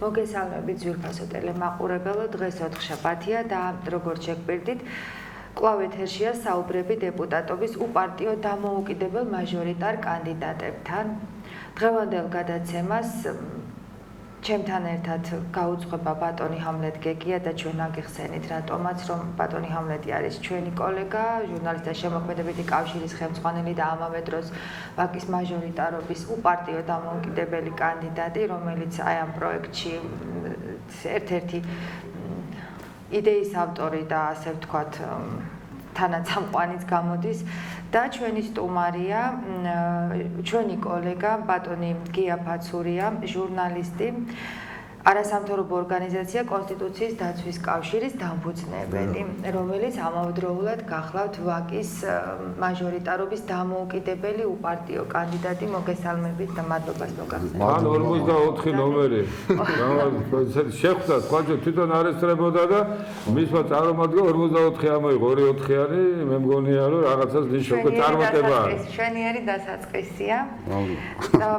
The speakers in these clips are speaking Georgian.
მოგესალმებით ძვირფასო ტელემაყურებელო, დღეს 4 შაბათია და როგორც შეგპირდით, კვლავ ეთერშია საუბრები დეპუტატობის უპარტიო დამოუკიდებელ მაჟორიტარ კანდიდატებთან. დღევანდელ გადაცემას ჩემთან ერთად გაუძღვება ბატონი ჰამლეტ გეგია და ჩვენ აგიხსენით რატომაც რომ ბატონი ჰამლეტი არის ჩვენი კოლეგა, ჟურნალისტთა შემოქმედებითი კავშირის ხელმძღვანელი და ამავე დროს ვაკის მაჟორიტარობის უპარტიო დამოუკიდებელი კანდიდატი, რომელიც აი ამ პროექტში ერთ-ერთი იდეის ავტორი და ასე ვთქვათ თანაცამყვანიც გამოდის და ჩვენი სტუმარია ჩვენი კოლეგა ბატონი გია ფაცურია, ჟურნალისტი, არასამთავრობო ორგანიზაცია კონსტიტუციის დაცვის კავშირის დამფუძნებელი, რომელიც ამავდროულად გახლავთ ვაკის მაჟორიტარობის დამოუკიდებელი უპარტიო კანდიდატი. მოგესალმებით და მადლობას მოგახსენებთ. მან 44 ნომერი. შეხვდა თქვა თვითონ არესტრებოდა და მისმა წარმოგდგა 44 ამოიღო 2-4-იანი, მე მგონია რომ რაღაცას ნიშნობა წარმატებაა. შვენიერი დასაწყისია. და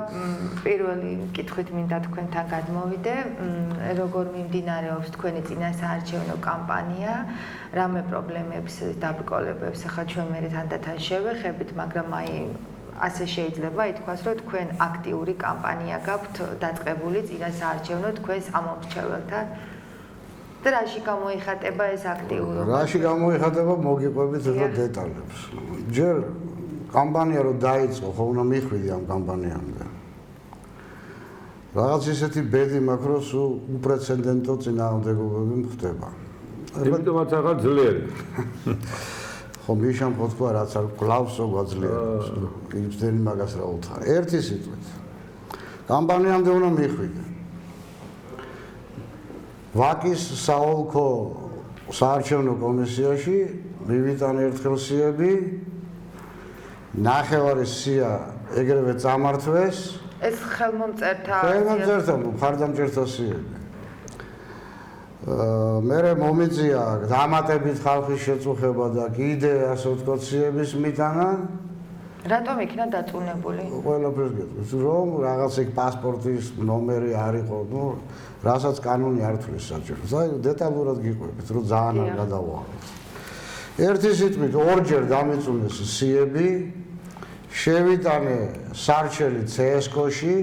პირველი კითხვით მინდა თქვენთან გადმოვიდე. როგორ მიმდინარეობს თქვენი წინასაარჩევნო კამპანია, რამე პრობლემებს დაბრკოლებებს ახლა ჩვენ მე თანდათან შევეხებით, მაგრამ აი ასე შეიძლება ითქვას, რომ თქვენ აქტიური კამპანია გაქვთ დაწყებული წინასაარჩევნო თქვენს ამომრჩეველთან. და რაში გამოიხატება ეს აქტიურობა? რაში გამოიხატება მოგიყვებით ზოგადად დეტალებს. ჯერ კამპანია რო დაიწყო, ხო უნდა მიხვიდი ამ კამპანიამდე. რაღაც ისეთი ბედი მაქვს, რომ სულ უპრეცედენტო წინააღმდეგობები ხდება. იმიტომაც ახლა ძლიერი. ხო მიშამ ხო თქვა რაც არ გლავსო გვაძლიერებს. იმდენი მაგას რა უთხარ. ერთი სიტყვით. კამპანიამდე უნდა მიხვიდე. ვაკის საოლქო საარჩევნო კომისიაში მივიტან ერთხელ სიები, ნახევარი სია ეგრევე წამართვეს. ეს ხელმომწერთა მხარდამჭერთა სიები. მერე მომიწია დამატებით ხალხის შეწუხება და კიდე ასე ვთქვათ სიების მიტანა. რატომ იქნა დაწუნებული? ყველაფერს გეტყვით, რომ რაღაც იქ პასპორტის ნომერი არ იყო, ნუ რასაც კანონი არ თვლის საჭიროს. აი დეტალურად გიყვებით, რომ ძალიან არ გადავუაროთ. ერთი სიტყვით ორჯერ დამიწუნეს სიები. შევიტანე სარჩელი CSKO-ში.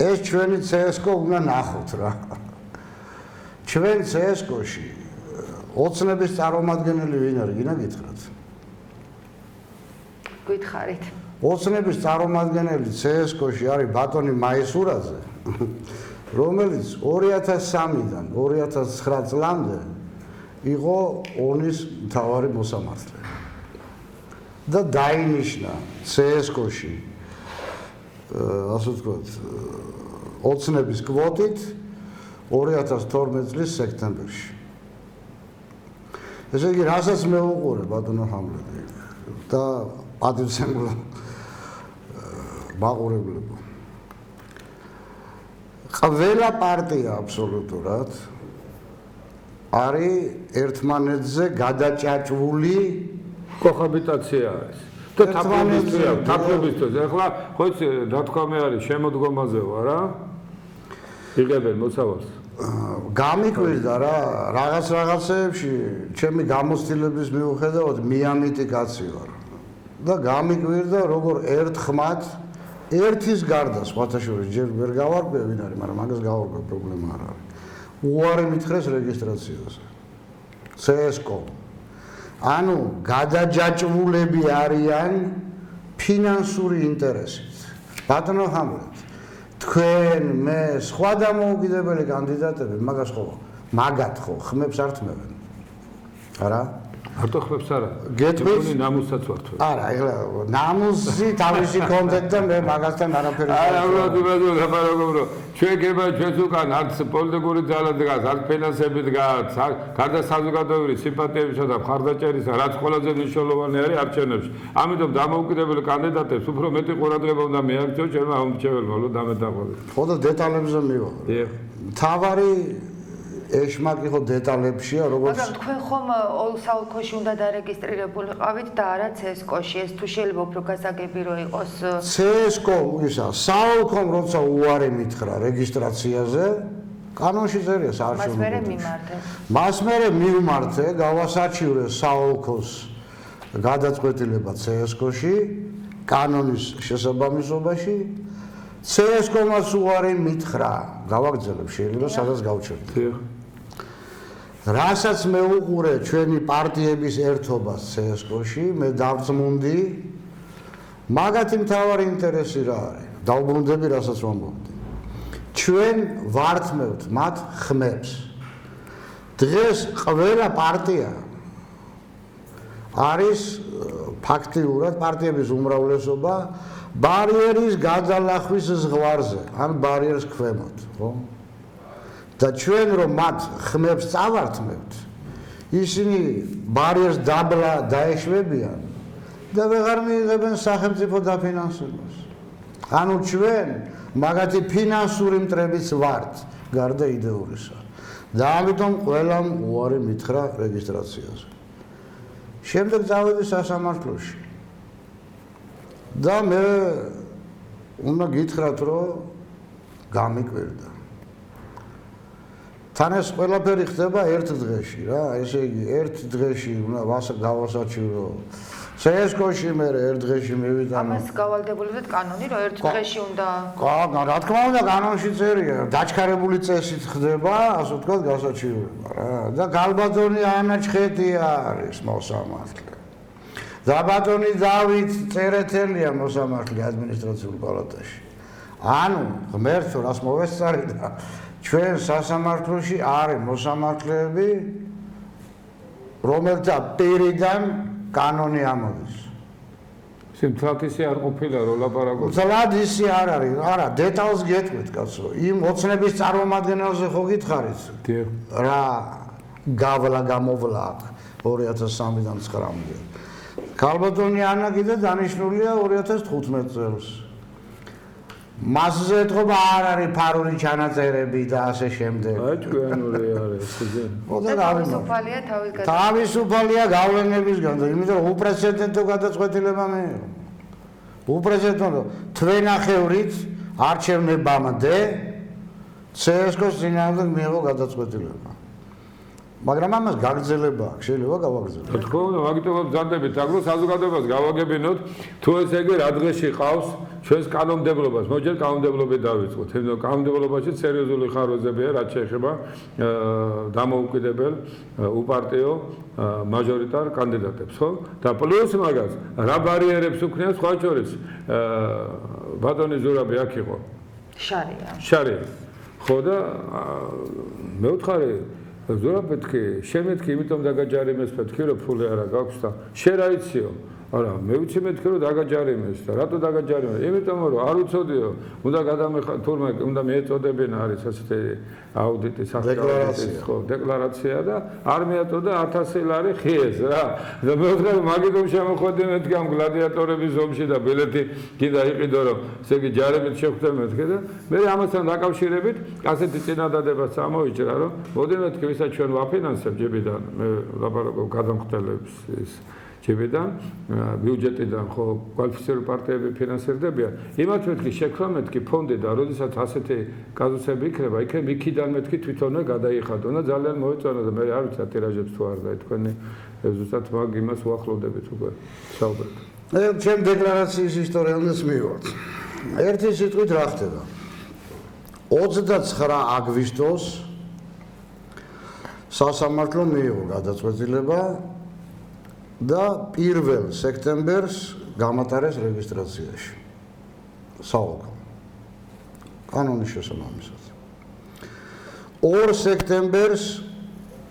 ეს ჩვენი CSKO უნდა ნახოთ რა. ჩვენ CSKO-ში ოცნების წარმომადგენელი ვინ არის, გინდა გითხრათ? გითხარით. ოცნების წარმომადგენელი CSKO-ში არის ბატონი მაისურაძე, რომელიც 2003-დან 2009 წლამდე იყო ОΝ-ის მთავარი მოსამართლე. და დაინიშნა CSKO-ში ასე ვთქვათ ოცნების კვოტით 2012 წლის სექტემბერში. ესე იგი, რასაც მე უყურე ბატონო ჰამლეტი და პატივცემულო მაყურებლებო. ყველა პარტია აბსოლუტურად არის ერთმანეთზე გადაჭაჭვული კოჰაბიტაცია არის. და თაფლობისთვის ახლა ხო იცი რა თქვა მე არის შემოდგომაზე ვარ რა. იღებენ მოსავალს. გამიკვირდა რა რაღაცეებში ჩემი გამოცდილების მიუხედავად მიამიტი კაცი ვარ. და გამიკვირდა როგორ ერთხმად ერთის გარდა სხვათა შორის ჯერ ვერ გავარკვე ვინ არის, მაგრამ მაგას გავარკვე პრობლემა არ არის. უარი მითხრეს რეგისტრაციაზე. CSKO ანუ გადაჯაჭვულები არიან ფინანსური ინტერესით. ბატონო ჰამლეტ, თქვენ მე სხვა დამოუკიდებელი კანდიდატები მაგათ ხო ხმებს არ თმევენ. არა? მარტო ხმებს არა. გეტყვით? ნამუსაც ვარ თქვენ. არა, ეხლა ნამუსი თავისი კონდეთ და მე მაგასთან არაფერი. არა, უბრალოდ ჩვენ გება ჩვენს უკან არც პოლიტიკური ძალა დგას, არც ფინანსები დგას, გარდა საზოგადოებრივი სიმპათიებისა და მხარდაჭერისა, რაც ყველაზე მნიშვნელოვანი არის არჩევნებში. ამიტომ დამოუკიდებელი კანდიდატებს უფრო მეტი ყურადღება უნდა მიაქციოს ჩვენმა ამომრჩეველმა, რომ დამეტაყოლოს. ხო და დეტალებზე მივაყრე. მთავარი ეშმაკი ხო დეტალებშია, როგორც მაგრამ თქვენ ხომ საოლქოში უნდა დარეგისტრირებულიყავით და არა CSKO-ში, ეს თუ შეიძლება უფრო გასაგები რო იყოს. CSKO ისა, საოლქომ როცა უარი მითხრა რეგისტრაციაზე, კანონში წერია საარჩევნო. მას მერე მიმართე. მას მერე მივმართე, გავასაჩივრე საოლქოს გადაწყვეტილება CSKO-ში, კანონის შესაბამისობაში. CSKO-მას უარი მითხრა, გავაგრძელებ, შეიძლება სადაც გავჩერდე. რასაც მე უყურე ჩვენი პარტიების ერთობას CSKO-ში, მე დავწმუნდი, მაგათი მთავარი ინტერესი რა არის? დავბრუნდები, რასაც ვამბობდი. ჩვენ ვართმევთ მათ ხმებს. დღეს ყველა პარტია არის ფაქტიურად პარტიების უმრავლესობა ბარიერის გადალახვის ზღვარზე, ან ბარიერს ქვემოთ, ხო? და ჩვენ რომ მათ ხმებს წავართმევთ, ისინი ბარიერს დაბლა დაეშვებიან და ვეღარ მიიღებენ სახელმწიფო დაფინანსებას. ანუ ჩვენ მაგათი ფინანსური მტრებიც ვართ, გარდა იდეურისა. და ამიტომ ყველამ უარი მითხრა რეგისტრაციაზე. შემდეგ წავედი სასამართლოში. და მე უნდა გითხრათ, რომ გამიკვირდა. თან ეს ყველაფერი ხდება ერთ დღეში რა, ესე იგი ერთ დღეში უნდა გავასაჩივრო. CSKO-ში მე ერთ დღეში მივიდა. ამას გავალდებულებთ კანონი, რომ ერთ დღეში უნდა. რა თქმა უნდა, კანონში წერია, დაჩქარებული წესით ხდება, ასე ვთქვათ, გასაჩივრება რა. და გალბატონი ანა ჩხეტია არის მოსამართლე. და ბატონი დავით წერეთელია მოსამართლე ადმინისტრაციულ პალატაში. ანუ ღმერთო რას მოვესწარი და ჩვენ სასამართლოში არის მოსამართლეები, რომელთა პირიდან კანონი ამოდის. სიმთლად ისე არ ყოფილა რომ ლაპარაკობ. თლად ისე არ არის, არა, დეტალს გეტყვით კაცო. იმ ოცნების წარმომადგენელზე ხო გითხარით? რა გავლა გამოვლა აქ 2003-დან 9-მდე. გალბატონი ანა კიდე დანიშნულია 2015 წელს. მასზე ეთქობა არ არის ფარული ჩანაწერები და ასე შემდეგ. აი ჩვენური არის ესე. თავისუფალია თავის გადაწყვეტილება. თავისუფალია გავლენებისგან და იმიტომ რომ უპრეცედენტო გადაწყვეტილება მიიღო. უპრეცედენტო თვენახევრით არჩევნებამდე CSKO-ს წინააღმდეგ მიიღო გადაწყვეტილება. მაგრამ ამას გაგრძელება აქვს, შეიძლება გავაგრძელოთ. რა თქმა უნდა, მაგიტომაც ბრძანდებით, აგრო საზოგადოებას გავაგებინოთ, თუ ესე იგი რა დღეში ყავს ჩვენს კანონმდებლობას. მოიჯერ კანონმდებლობით დავიწყოთ. თუმცა კანონმდებლობაში სერიოზული ხარვეზებია, რაც შეეხება დამოუკიდებელ უპარტიო მაჟორიტარ კანდიდატებს, ხო? და პლუს მაგას, რა ბარიერებს უქმნიან სხვა შორის ბატონი ზურაბი აქ იყო. შარია. ხო და მე ვთხარი ზურაბ მეთქი, შენ მეთქი, იმიტომ დაგაჯარიმეს მეთქი, რომ ფული არა გაქვს და შენ რა იციო? არა, მე ვიცი მეთქი, რომ დაგაჯარიმეს და რატო დაგაჯარიმეს? იმიტომ რომ არ უცოდიო, უნდა თურმე უნდა მიეწოდებინა არის ასეთი აუდიტი დეკლარაცია. ხო, დეკლარაცია და არ მიაწოდა 1000 ლარი ხიეს რა. და მე ვთქვი, მაგიტომ შემოხვედი მეთქი ამ გლადიატორების ომში და ბილეთი კიდე იყიდო, რომ ესე იგი ჯარებით შევხვდე მეთქი და მე ამასთან დაკავშირებით ასეთი წინადადებას წამოიჭრა, რომ მოდი მეთქი, ვისაც ჩვენ ვაფინანსებ ჯებიდან, მე ლაპარაკობ გადამხდელებს ის ჯებიდან, ბიუჯეტიდან ხო კვალიფიცირებული პარტიები ფინანსირდებიან. იმათ მეთქი შექმნა მეთქი ფონდი და როდესაც ასეთი კაზუსები იქნება, იქ მიქიდან მეთქი თვითონვე გადაიხადო და ძალიან მოეწონა და მე არ ვიცი ტირაჟებს თუ არ და თქვენი ზუსტად მაგ იმას უახლოვდებით უკვე საუბრად. ჩემ დეკლარაციის ისტორიამდეც მივივართ. ერთი სიტყვით რა ხდება? 29 აგვისტოს სასამართლო მიიღო გადაწყვეტილება და 1 სექტემბერს გამატარეს რეგისტრაციაში. საოლქო. კანონის შესაბამისად. 2 სექტემბერს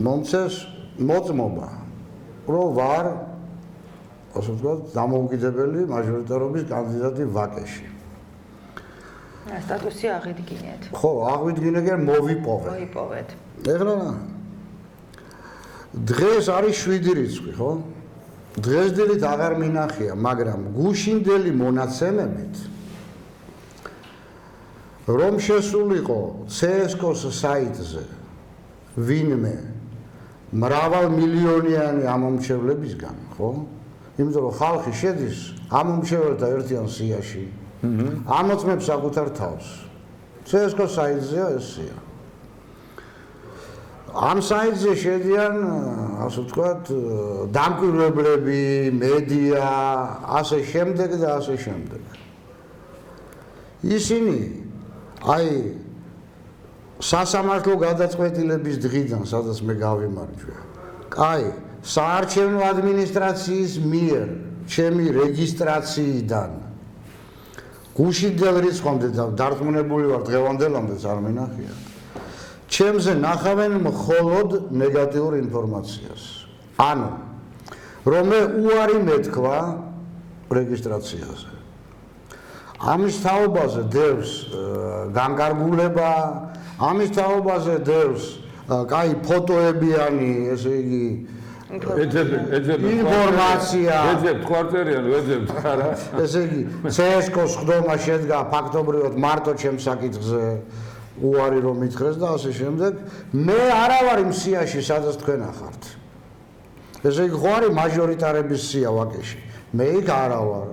მომცეს მოწმობა, რომ ვარ, ასე ვთქვათ, დამოუკიდებელი მაჟორიტარობის კანდიდატი ვაკეში. სტატუსი აღიდგინეთ. ხო, აღვიდგინე, მოვიპოვე. მოიპოვეთ. ეხლა დღეს არის 7 რიცხვი, ხო? დღესდღეობით აღარ მინახია, მაგრამ გუშინდელი მონაცემებით რომ შესულიყო CSKO-s საიტზე ვინმე მრავალმილიონიანი ამომრჩევლებისგან, ხო? იმიტომ რომ ხალხი შედის ამომრჩეველთა ერთიან სიაში, ამოწმებს საკუთარ თავს. CSKO საიტზეა ეს სია. ამ საიტზე შედიან, ასე ვთქვათ, დამკვირვებლები, მედია, ასე შემდეგ და ასე შემდეგ. ისინი აი სასამართლო გადაწყვეტილების დღიდან, სადაც მე გავიმარჯვე. აი, საარჩევნო ადმინისტრაციის მიერ ჩემი რეგისტრაციიდან გუშინდელ რიცხვამდე დარწმუნებული ვარ დღევანდელამდეც არ მინახია. ჩემზე ნახავენ მხოლოდ ნეგატიურ ინფორმაციას. ანუ რომ მე უარი მეთქვა რეგისტრაციაზე. ამის თაობაზე დევს განკარგულება, ამის თაობაზე დევს კაი ფოტოებიანი, ესე იგი ინფორმაცია. ეძებთ კვარტერიან, ვეძებთ არა. ესე იგი CSKO-ს ხდომა შედგა ფაქტობრივად მარტო ჩემ საკითხზე უარი რომ მითხრეს და ასე შემდეგ. მე არა ვარ იმ სიაში, სადაც თქვენ ახართ. ესე იგი ხო არის მაჟორიტარების სია ვაკეში. მე იქ არა ვარ.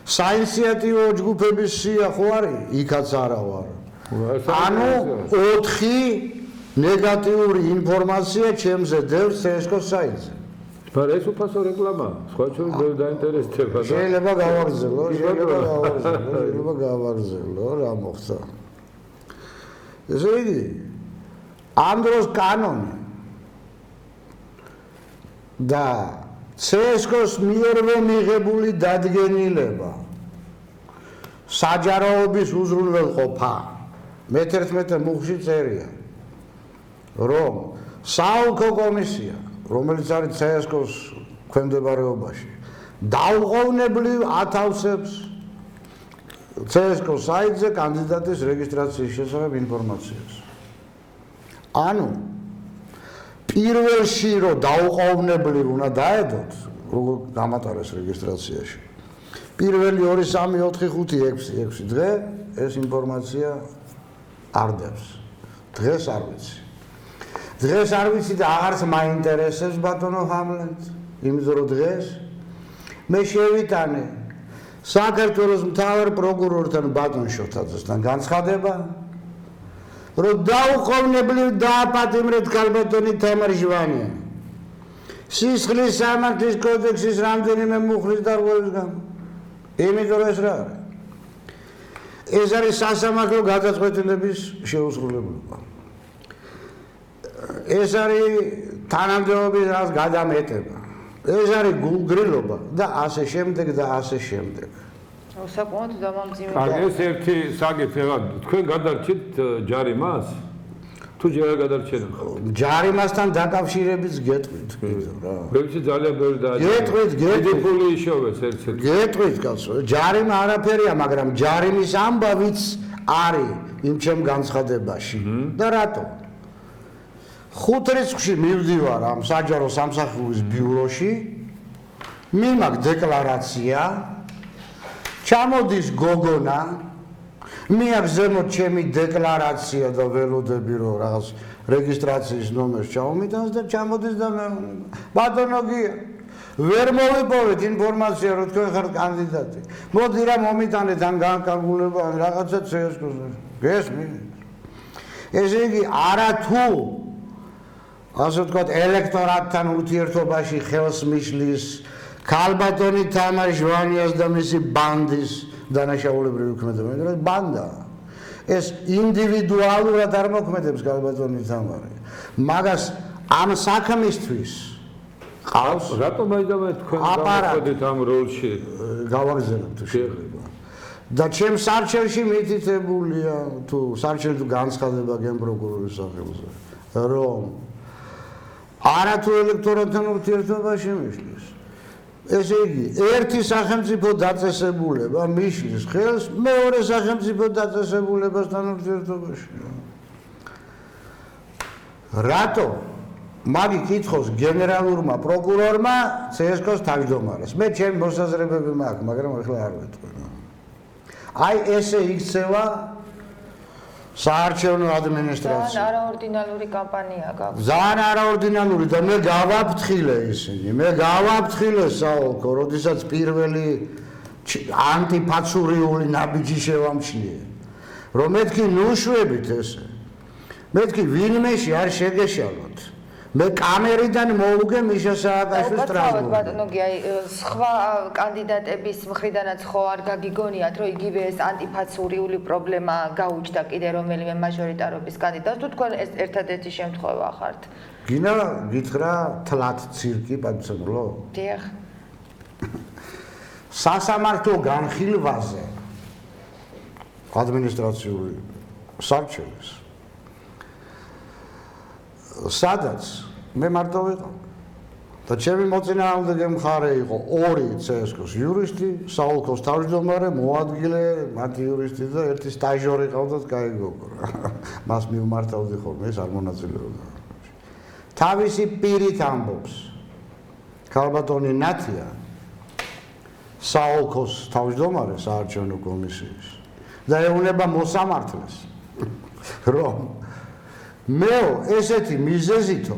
საინიციატივო ჯგუფების სია ხო არის? იქაც არა ვარ. ანუ 4 ნეგატიური ინფორმაცია ჩემზე დევს CSKO-s საიტზე. მაგრამ ეს უფასო რეკლამაა. სხვა ჩვენ ვერ დაინტერესდება და შეიძლება გავაგრძელო, შეიძლება გავაგრძელო, რა მოხდა. ესე იგი, ამ დროს კანონი და CSKO-s მიერვე მიღებული დადგენილება საჯაროობის უზრუნველყოფა მე-11 მუხლში წერია, რომ საოლქო კომისია, რომელიც არის CSKO-s ქვემდებარეობაში, დაუყოვნებლივ ათავსებს CSKO-s საიტზე კანდიდატის რეგისტრაციის შესახებ ინფორმაციას. ანუ პირველში რომ დაუყოვნებლივ უნდა დაედოთ, როგორ გამატარეს რეგისტრაციაში. პირველი 2, 3, 4, 5, 6 დღე ეს ინფორმაცია არ დევს. დღეს არ ვიცი. დღეს არ ვიცი და აღარც მაინტერესებს ბატონო ჰამლეტ, იმიტომ რომ დღეს მე შევიტანე საქართველოს მთავარ პროკურორთან ბატონ შოთაძესთან განცხადება, რომ დაუყოვნებლივ დააპატიმრეთ ქალბატონი თამარ ჟვანიანი სისხლის სამართლის კოდექსის რამდენიმე მუხლის დარღვევის გამო. იმიტომ ეს რა არის? ეს არის სასამართლო გადაწყვეტილების შეუსრულებლობა. ეს არის თანამდებობის რაღაც გადამეტება. ეს არის გულგრილობა და ასე შემდეგ და ასე შემდეგ. საკმაოდ დამამძიმებელი. კარგი, ეს ერთი საკითხი, თქვენ გადარჩით ჯარიმას? თუ ჯერ არ გადარჩენთ? ჯარიმასთან დაკავშირებით გეტყვით, რა. ბევრი ძალიან ბევრი დააჭირა. გეტყვით. დიდი ფული იშოვეს ერთ-ერთი. გეტყვით, კაცო. ჯარიმა არაფერია, მაგრამ ჯარიმის ამბავიც არის იმ ჩემ განცხადებაში. და რატო? 5 რიცხვში მივდივარ ამ საჯარო სამსახურის ბიუროში, მიმაქვს დეკლარაცია, ჩამოდის გოგონა, მიაქვს ზემოთ ჩემი დეკლარაცია და ველოდები რომ რაღაც რეგისტრაციის ნომერს ჩავმიტანს და ჩამოდის და მე ბატონო გია ვერ მოვიპოვეთ ინფორმაცია რომ თქვენ ხართ კანდიდატი. მოდი რა მომიტანეთ ან განკარგულება ან რაღაცა CSKO-ზე. გესმით? ესე იგი არათუ ასე ვთქვათ ელექტორატთან ურთიერთობაში ხელს მიშლის ქალბატონი თამარ ჟვანიას და მისი ბანდის დანაშაულებრივი ქმედება, მაგრამ ბანდა ეს ინდივიდუალურად არ მოქმედებს ქალბატონი თამარი. მაგას ამ საქმისთვის ყავს რატომ აიდავენ თქვენ გამოყვედით ამ როლში? გავაგზავნებ თუ შეიძლება. და ჩემ სარჩელში მითითებულია თუ სარჩელი თუ განცხადება გენპროკურორის სახელზე, რომ არათუ ელექტორატთან ურთიერთობაში მიშლის. ესე იგი, ერთი სახელმწიფო დაწესებულება მიშლის ხელს მეორე სახელმწიფო დაწესებულებასთან ურთიერთობაში. რატო? მაგი კითხოს გენერალურმა პროკურორმა CSKO-s თავმჯდომარეს. მე ჩემი მოსაზრებები მაქვს, მაგრამ ახლა არ ვეტყვი. აი ესე იქცევა საარჩევნო ადმინისტრაცია. ძალიან არაორდინალური კამპანია გაქვს. ძალიან არაორდინალური და მე გავაფრთხილე ისინი. მე გავაფრთხილე საოლქო, როდესაც პირველი ანტიფაცურიული ნაბიჯი შევამჩნიე. რომ მეთქი ნუშვებით ესე. მეთქი ვინმეში არ შეგეშალოთ. მე კამერიდან მოვუგე მიშა სააკაშვილის ტრანსპორტი. ბატონო გიაი, სხვა კანდიდატების მხრიდანაც ხო არ გაგიგონიათ, რომ იგივე ეს ანტიფაცურიული პრობლემა გაუჩნდა კიდე რომელიმე მაჟორიტარობის კანდიდატს, თუ თქვენ ეს ერთადერთი შემთხვევა ხართ? გინა გითხრა თლათ ცირკი პატიმრობლო? დიახ. სასამართლო განხილვაზე ადმინისტრაციული სარჩელის სადაც მე მარტო ვიყავ და ჩემი მოწინააღმდეგე მხარე იყო ორი CSKA-ს იურისტი, საოლქოს თავმჯდომარე, მოადგილე, მათი იურისტი და ერთი სტაჟიორი ყავდათ, კაი გოგო რა. მას მივმართავდი ხოლმე, ეს არ მონაწილეობდა. თავისი პირით ამბობს ქალბატონი ნათია საოლქოს თავმჯდომარე საარჩევნო კომისიის და ეუბნება მოსამართლეს რომ მეო ესეთი მიზეზითო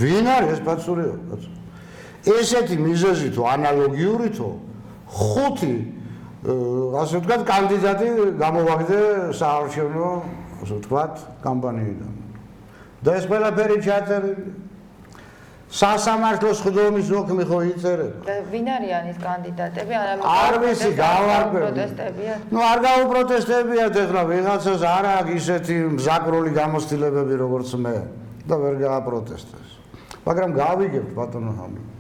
ვინ არის ეს პაცურიო ესეთი მიზეზითო ანალოგიურითო ხუთი ასე ვთქვათ კანდიდატი გამოვაგდე საარჩევნო ასე ვთქვათ კამპანიიდან და ეს ყველაფერი ჩაწერილი სასამართლოს ხდომის ოქმი ხო იწერება და ვინ არიან ეს კანდიდატები? არ ვიცი გავარკვევი პროტესტებია? ნუ არ გავუპროტესტებიათ ეხლა ვიღაცას არ აქვს ისეთი მზაკრული გამოცდილებები როგორც მე და ვერ გააპროტესტეს მაგრამ გავიგებთ ბატონო ჰამილტ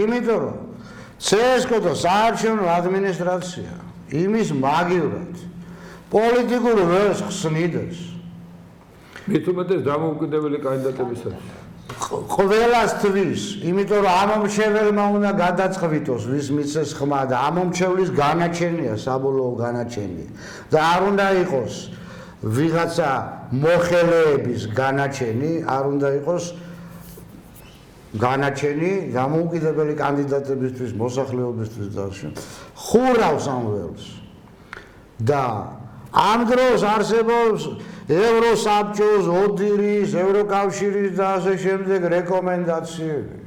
იმიტომ რომ CSKA და საარჩევნო ადმინისტრაცია იმის მაგივრად პოლიტიკურ ვერს ხსნიდეს მით უმეტეს დამოუკიდებელი კანდიდატებისაც ყველასთვის, იმიტომ რომ ამომრჩეველმა უნდა გადაწყვიტოს, ვის მიცეს ხმა და ამომრჩევლის განაჩენია, საბოლოო განაჩენი. და არ უნდა იყოს ვიღაცა მოხელეების განაჩენი, არ უნდა იყოს განაჩენი დამოუკიდებელი კანდიდატებისთვის, მოსახლეობისთვის და ხურავს ამ ველს. და ამ დროს არსებობს ევროსაბჭოს, ოდირის, ევროკავშირის და ასე შემდეგ რეკომენდაციები,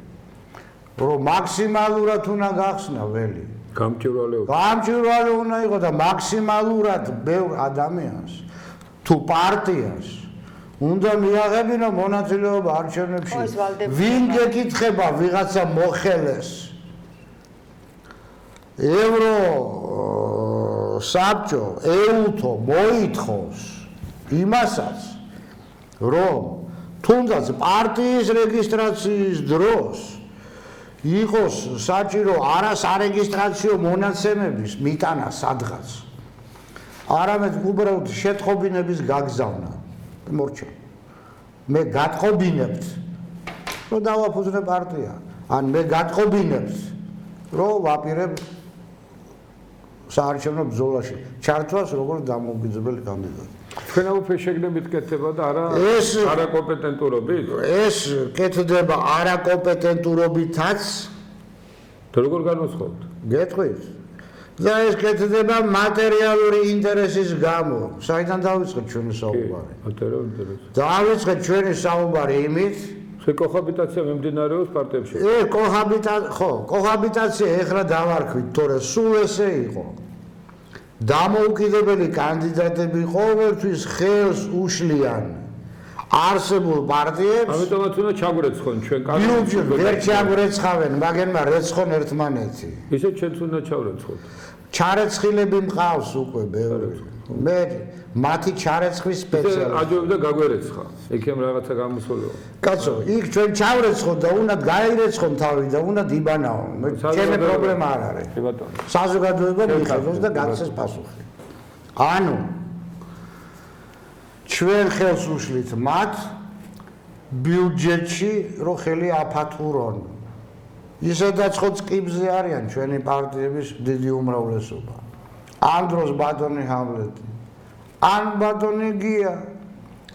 რომ მაქსიმალურად უნდა გახსნა ველი. გამჭვირვალე უნდა იყოს და მაქსიმალურად ბევრ ადამიანს თუ პარტიას უნდა მიაღებინა მონაწილეობა არჩევნებში. ვინ გეკითხება ვიღაცა მოხელეს ევროსაბჭო, ეუთო მოითხოვს იმასაც რომ თუნდაც პარტიის რეგისტრაციის დროს იყოს საჭირო არასარეგისტრაციო მონაცემების მიტანა სადღაც არამედ უბრალოდ შეტყობინების გაგზავნა მორჩა მე გატყობინებთ რომ დავაფუძნე პარტია ან მე გატყობინებთ რომ ვაპირებ საარჩევნო ბრძოლაში ჩართვას როგორც დამოუკიდებელი კანდიდატი თქვენ აუფე შეგნებით კეთდება და არაკომპეტენტურობით? ეს კეთდება არაკომპეტენტურობითაც და როგორ განვასხვავთ? გეტყვით? და ეს კეთდება მატერიალური ინტერესის გამო. საიდან დავიწყეთ ჩვენი საუბარი? მატერიალური ინტერესი. დავიწყეთ ჩვენი საუბარი იმით, კოჰაბიტაცია მიმდინარეობს პარტიებში. კოჰაბიტაცია ეხლა დავარქვით, თორე სულ ესე იყო. დამოუკიდებელი კანდიდატები ყოველთვის ხელს უშლიან არსებულ პარტიებს. ამიტომაც უნდა ჩაგვრეცხონ ჩვენ კანონში. ვერ ჩაგვრეცხავენ, მაგენმა რეცხონ ერთმანეთი. ისე ჩვენც უნდა ჩავრეცხოთ. ჩარეცხილები მყავს უკვე ბევრი. მე მათი ჩარეცხვის სპეციალისტი. აჯობდა გაგვერეცხა. იქემ რაღაცა გამოსულიყო. კაცო, იქ ჩვენ ჩავრეცხოთ და უნდა გაირეცხონ თავი და უნდა იბანაო. ჩემი პრობლემა არ არის. ბატონო. საზოგადოება მიხედოს და გაცეს პასუხი. ანუ ჩვენ ხელს უშლით მათ ბიუჯეტში რომ ხელი აფათურონ. ისედაც ხო წკიბზე არიან ჩვენი პარტიების დიდი უმრავლესობა. ამ დროს ბატონი ჰამლეტი ან ბატონი გია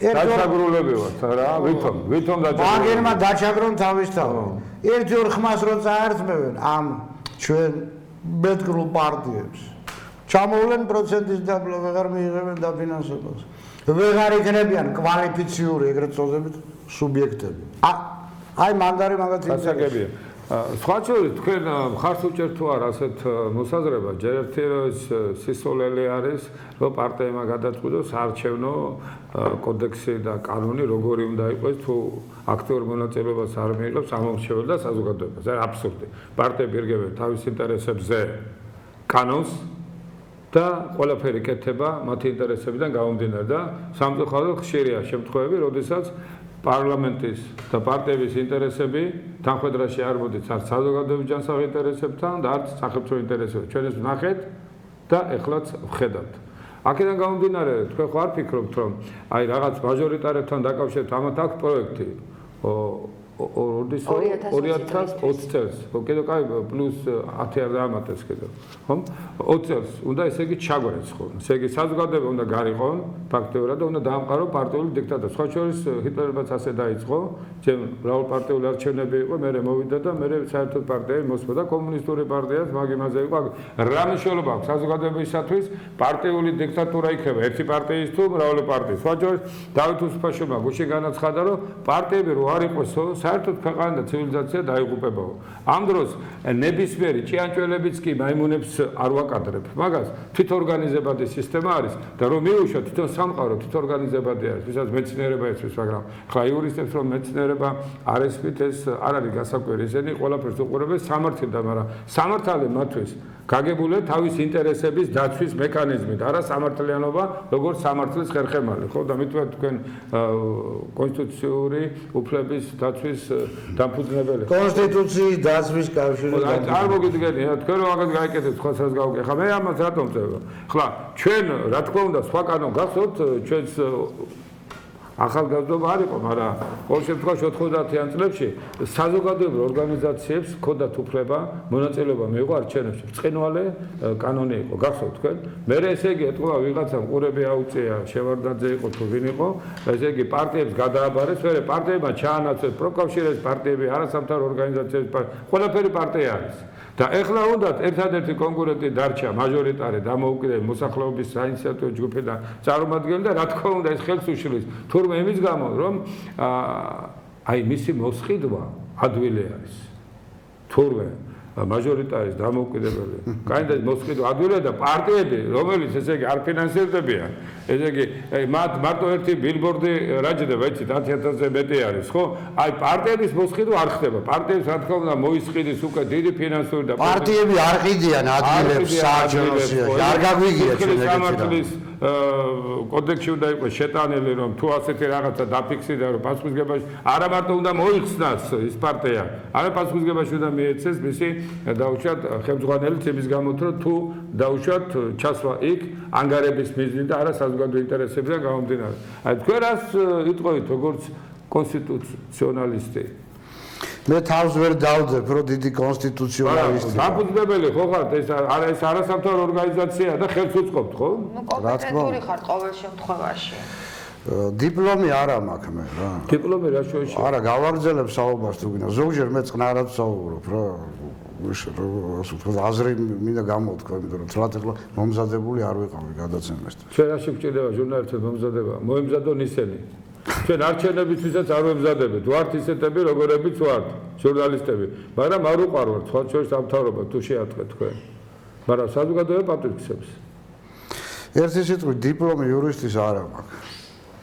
დაჩაგრულები ვართ რა ვითომ დაჩაგრულები მაგერმა დაჩაგრონ თავისთავად ერთი ორ ხმას რო წაერთმევენ ამ ჩვენ ბედგრულ პარტიებს ჩამოვლენ პროცენტის და ვეღარ მიიღებენ დაფინანსებას. ვეღარ იქნებიან კვალიფიციური ეგრეთ წოდებით სუბიექტები. აი მანდარი მაგათ გასაგებია. სხვა შორის თქვენ მხარს უჭერთ თუ არა ასეთ მოსაზრებას, ჯერ ერთი სისულელი არის, რომ პარტიებმა გადაწყვიტოს საარჩევნო კოდექსი და კანონი როგორი უნდა იყოს, თუ აქტიურ მონაწილეობას არ მიიღებს ამომრჩეველი და საზოგადოებას. ეს აბსურდი. პარტიები ირგებენ თავის ინტერესებზე კანონს და ყველაფერი კეთდება მათი ინტერესებიდან გამომდინარე და სამწუხაროდ ხშირია შემთხვევები, როდესაც პარლამენტის და პარტიების ინტერესები თანხმედრაში არ მოდის არც საზოგადოების ჯანსაღ ინტერესებთან და არც სახელმწიფო ინტერესებთან. ჩვენ ეს ვნახეთ და ეხლაც ვხედავთ. აქედან გამომდინარე, თქვენ ხო არ ფიქრობთ, რომ აი რაღაც მაჟორიტარებთან დაკავშირებით ამათ აქვს პროექტი 2020 წელს, კიდევ კაი პლუს 10 არ დაამატეს კიდევ, ხომ? 20 წელს უნდა ესე იგი ჩაგვარეს ხო? ესე იგი საზოგადოება უნდა გარიყონ ფაქტიურად და უნდა დაამყარო პარტიული დიქტატურა. სხვა შორის ჰიტლერებაც ასე დაიწყო, ჩემ რაულ პარტიული არჩევნები იყო, მერე მოვიდა და მერე საერთოდ პარტიები მოსვა და კომუნისტური პარტიაც მაგ-იმაზე იყო. რა მნიშვნელობა აქვს საზოგადოებისათვის პარტიული დიქტატურა იქნება ერთი პარტიის თუ მრავალი პარტიის. სხვა შორის დავით უსუფაშვილმა გუშინ განაცხადა, რომ პარტიები რო არ იყოსო საერთოდ ქვეყანა და ცივილიზაცია დაიღუპებაო. ამ დროს ნებისმიერი ჭიანჭველებიც კი მაიმუნებს არ ვაკადრებ. მაგას თვითორგანიზებადი სისტემა არის და რომ მიუშვათ თვითონ სამყარო თვითორგანიზებადი არის, ვისაც მეცნიერება იცის, მაგრამ ხა იურისტებს რომ მეცნიერება არ ესმით, ეს არ არის გასაკვირი. ისინი ყველაფერს უყურებენ სამართლიდან, მაგრამ სამართალი მათთვის გაგებულია თავის ინტერესების დაცვის მექანიზმით, არა სამართლიანობა, როგორც სამართლის ხერხემალი, ხო? და მithumეტ თქვენ კონსტიტუციური უფლების დაცვის დამფუძნებელი. კონსტიტუციის დაცვის კავშირი. არ მოგიდგენია, თქვენ რომ მაგას გაიკეთეთ, სხვა სას გავუკეთე. ხა მე ამას რატომ წევ? ხლა ჩვენ რა თქმა უნდა სხვა კანონ გახსოვთ, ჩვენს ახალგაზრდობა არ იყო, მაგრამ ყოველ შემთხვევაში 90-იან წლებში საზოგადოებრივ ორგანიზაციებს ჰქონდათ უფლება მონაწილეობა მიიღო არჩევნებში. ბრწყინვალე კანონი იყო, გახსოვთ თქვენ? მე ესე იგი ეთქვა ვიღაცამ ყურები აუწია, შევარდაძე იყო თუ ვინ იყო, ესე იგი პარტიებს გადააბარეს, მერე პარტიებმა ჩაანაცვლეს პროკავშირის პარტიები, არასამთავრობო ორგანიზაციების პარტიები, ყველაფერი პარტია არის. და ეხლა უნდათ ერთადერთი კონკურენტი დარჩა მაჟორიტარი დამოუკიდებელი მოსახლეობის საინიციატივო ჯგუფი და წარმომადგენელი და რა თქმა უნდა ეს ხელს უშლის თურმე იმის გამო რომ აი მისი მოსყიდვა ადვილი არის თურმე მაჟორიტარის დამოუკიდებელი კანდიდატი მოსყიდვა ადვილია და პარტიები რომელიც ესე იგი არ ფინანსირდებიან ესე იგი მარტო ერთი ბილბორდი რაჯდება იცით 10000-ზე მეტი არის ხო აი პარტიების მოსყიდვა არ ხდება პარტიებს რა თქმა უნდა მოისყიდის უკვე დიდი ფინანსური და პარტიები არ ყიდიან ადგილებს საარჩევნოში არ გაგვიგია ჩვენ ეგეთი კოდექსში უნდა იყოს შეტანილი რომ თუ ასეთი რაღაცა დაფიქსირდა რომ პასუხისმგებაში არა მარტო უნდა მოიხსნას ის პარტია არა პასუხისმგებაში უნდა მიეცეს მისი დაუშვათ ხელმძღვანელიც იმის გამო რომ თუ დაუშვათ ჩასვა იქ ანგარების მიზნით და არა საზოგადოების ინტერესებიდან გამომდინარე აი თქვენ რას იტყობთ როგორც კონსტიტუციონალისტი მე თავს ვერ დავდებ რომ დიდი კონსტიტუციონალისტი დამფუძნებელი ხო ხართ ეს არასამთავრობო ორგანიზაცია და ხელს უწყობთ ხო ნუ კომპეტენტური ხართ ყოველ შემთხვევაში დიპლომი არა მაქვს მე რა დიპლომი რა შოიში არა გავაგრძელებ საუბარს თუ გინდა ზოგჯერ მე წყნარად საუბრობ რა აზრი მინდა გამოვთქვა იმიტომ რომ თლათ ეხლა მომზადებული არ ვიყავი გადაცემასთან ჩვენ რაში გვჭირდება ჟურნალისტებს მომზადება მოემზადონ ისინი ჩვენ არჩევნებისთვისაც არ ვემზადებით ვართ ისეთები როგორებიც ვართ ჟურნალისტები მაგრამ არ უყარვართ სხვა შორის სამთავრობა თუ შეატყეთ თქვენ მაგრამ საზოგადოება პატივისცემს ერთი სიტყვით დიპლომი იურისტის არა მაქვს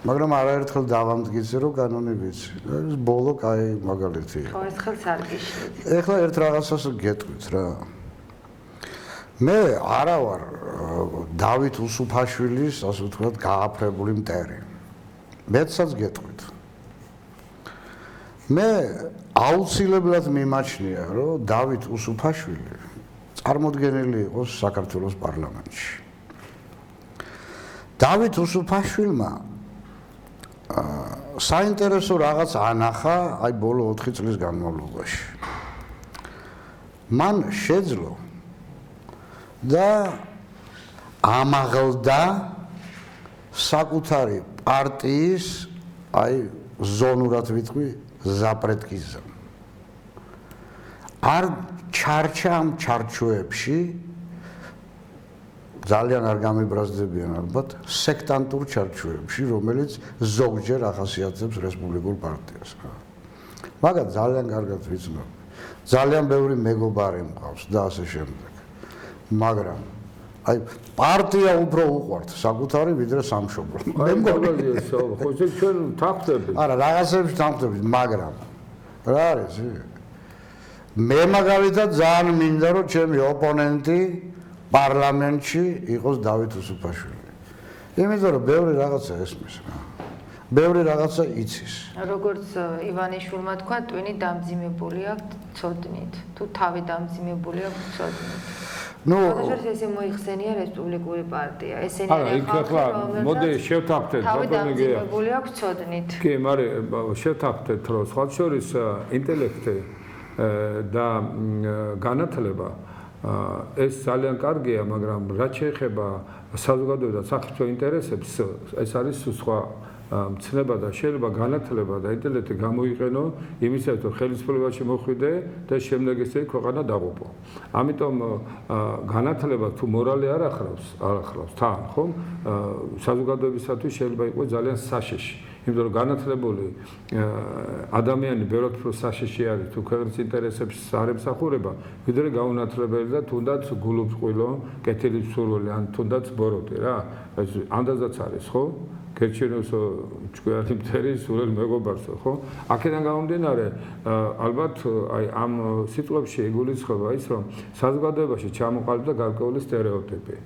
მაგრამ არაერთხელ დავამტკიცე რომ კანონი ვიცი ეს ბოლო კაი მაგალითია ხო ეს ხელს არ გიშლით ეხლა ერთ რაღაცას გეტყვით რა მე არა ვარ დავით უსუფაშვილის ასე ვთქვათ გააფრებული მტერი მეცაც გეტყვით მე აუცილებლად მიმაჩნია რომ დავით უსუფაშვილი წარმოდგენილი იყოს საქართველოს პარლამენტში დავით უსუფაშვილმა საინტერესო რაღაც ანახა აი ბოლო 4 წლის განმავლობაში მან შეძლო და ამაღლდა საკუთარი პარტიის აი ზონურად ვიტყვი ზაპრეტკიზა არ ჩარჩა ამ ჩარჩოებში ძალიან არ გამიბრაზდებიან ალბათ სექტანტურ ჩარჩოებში, რომელიც ზოგჯერ ახასიათებს რესპუბლიკურ პარტიას. მაგათ ძალიან კარგად ვიცნობ. ძალიან ბევრი მეგობარი მყავს და ასე შემდეგ. მაგრამ აი პარტია უფრო უყვართ საკუთარი ვიდრე სამშობლო. მე მგონია ხო ჩვენ თანხდებით. არა, რაღაცებს თანხდებით, მაგრამ რა არის? მე მაგალითად ძალიან მინდა რომ ჩემი ოპონენტი პარლამენტში იყოს დავით უსუფაშვილი. იმიტომ რომ ბევრი რაღაცა ესმის რა. ბევრი რაღაცა იცის. როგორც ივანიშვილმა თქვა, ტვინი დამძიმებული აქვს ცოდნით. თუ თავი დამძიმებული აქვს ცოდნით. ნუ ესე მოიხსენია რესპუბლიკური პარტია. ესენი არა, იქ ახლა მოდი შევთანხმდეთ, თავი დამძიმებული აქვს ცოდნით. კი, მაგრამ შევთანხმდეთ, რომ სხვა შორის ინტელექტი და განათლება ეს ძალიან კარგია, მაგრამ რაც შეეხება საზოგადოებრივ და სახელმწიფო ინტერესებს, ეს არის სხვა მცნება და შეიძლება განათლება და ინტელექტი გამოიყენო იმისათვის, რომ ხელისუფლებაში მოხვიდე და შემდეგ ესე ქვეყანა დაღუპო. ამიტომ განათლება თუ მორალი არ ახლავს თან, ხომ? საზოგადოებისათვის შეიძლება იყოს ძალიან საშიში. იმიტომ რომ განათლებული ადამიანი ბევრად უფრო საშიში არის თუ ქვეყნის ინტერესებს არ ემსახურება, ვიდრე გაუნათლებელი და თუნდაც გულუბრყვილო, კეთილი სურვილი ან თუნდაც ბოროტი რა. ეს ანდაზაც არის, ხო? გერჩენოსო ჭკვიანი მტერი სულელ მეგობარსო, ხო? აქედან გამომდინარე, ალბათ აი ამ სიტყვებში იგულისხმება ის, რომ საზოგადოებაში ჩამოყალიბდა გარკვეული სტერეოტიპი.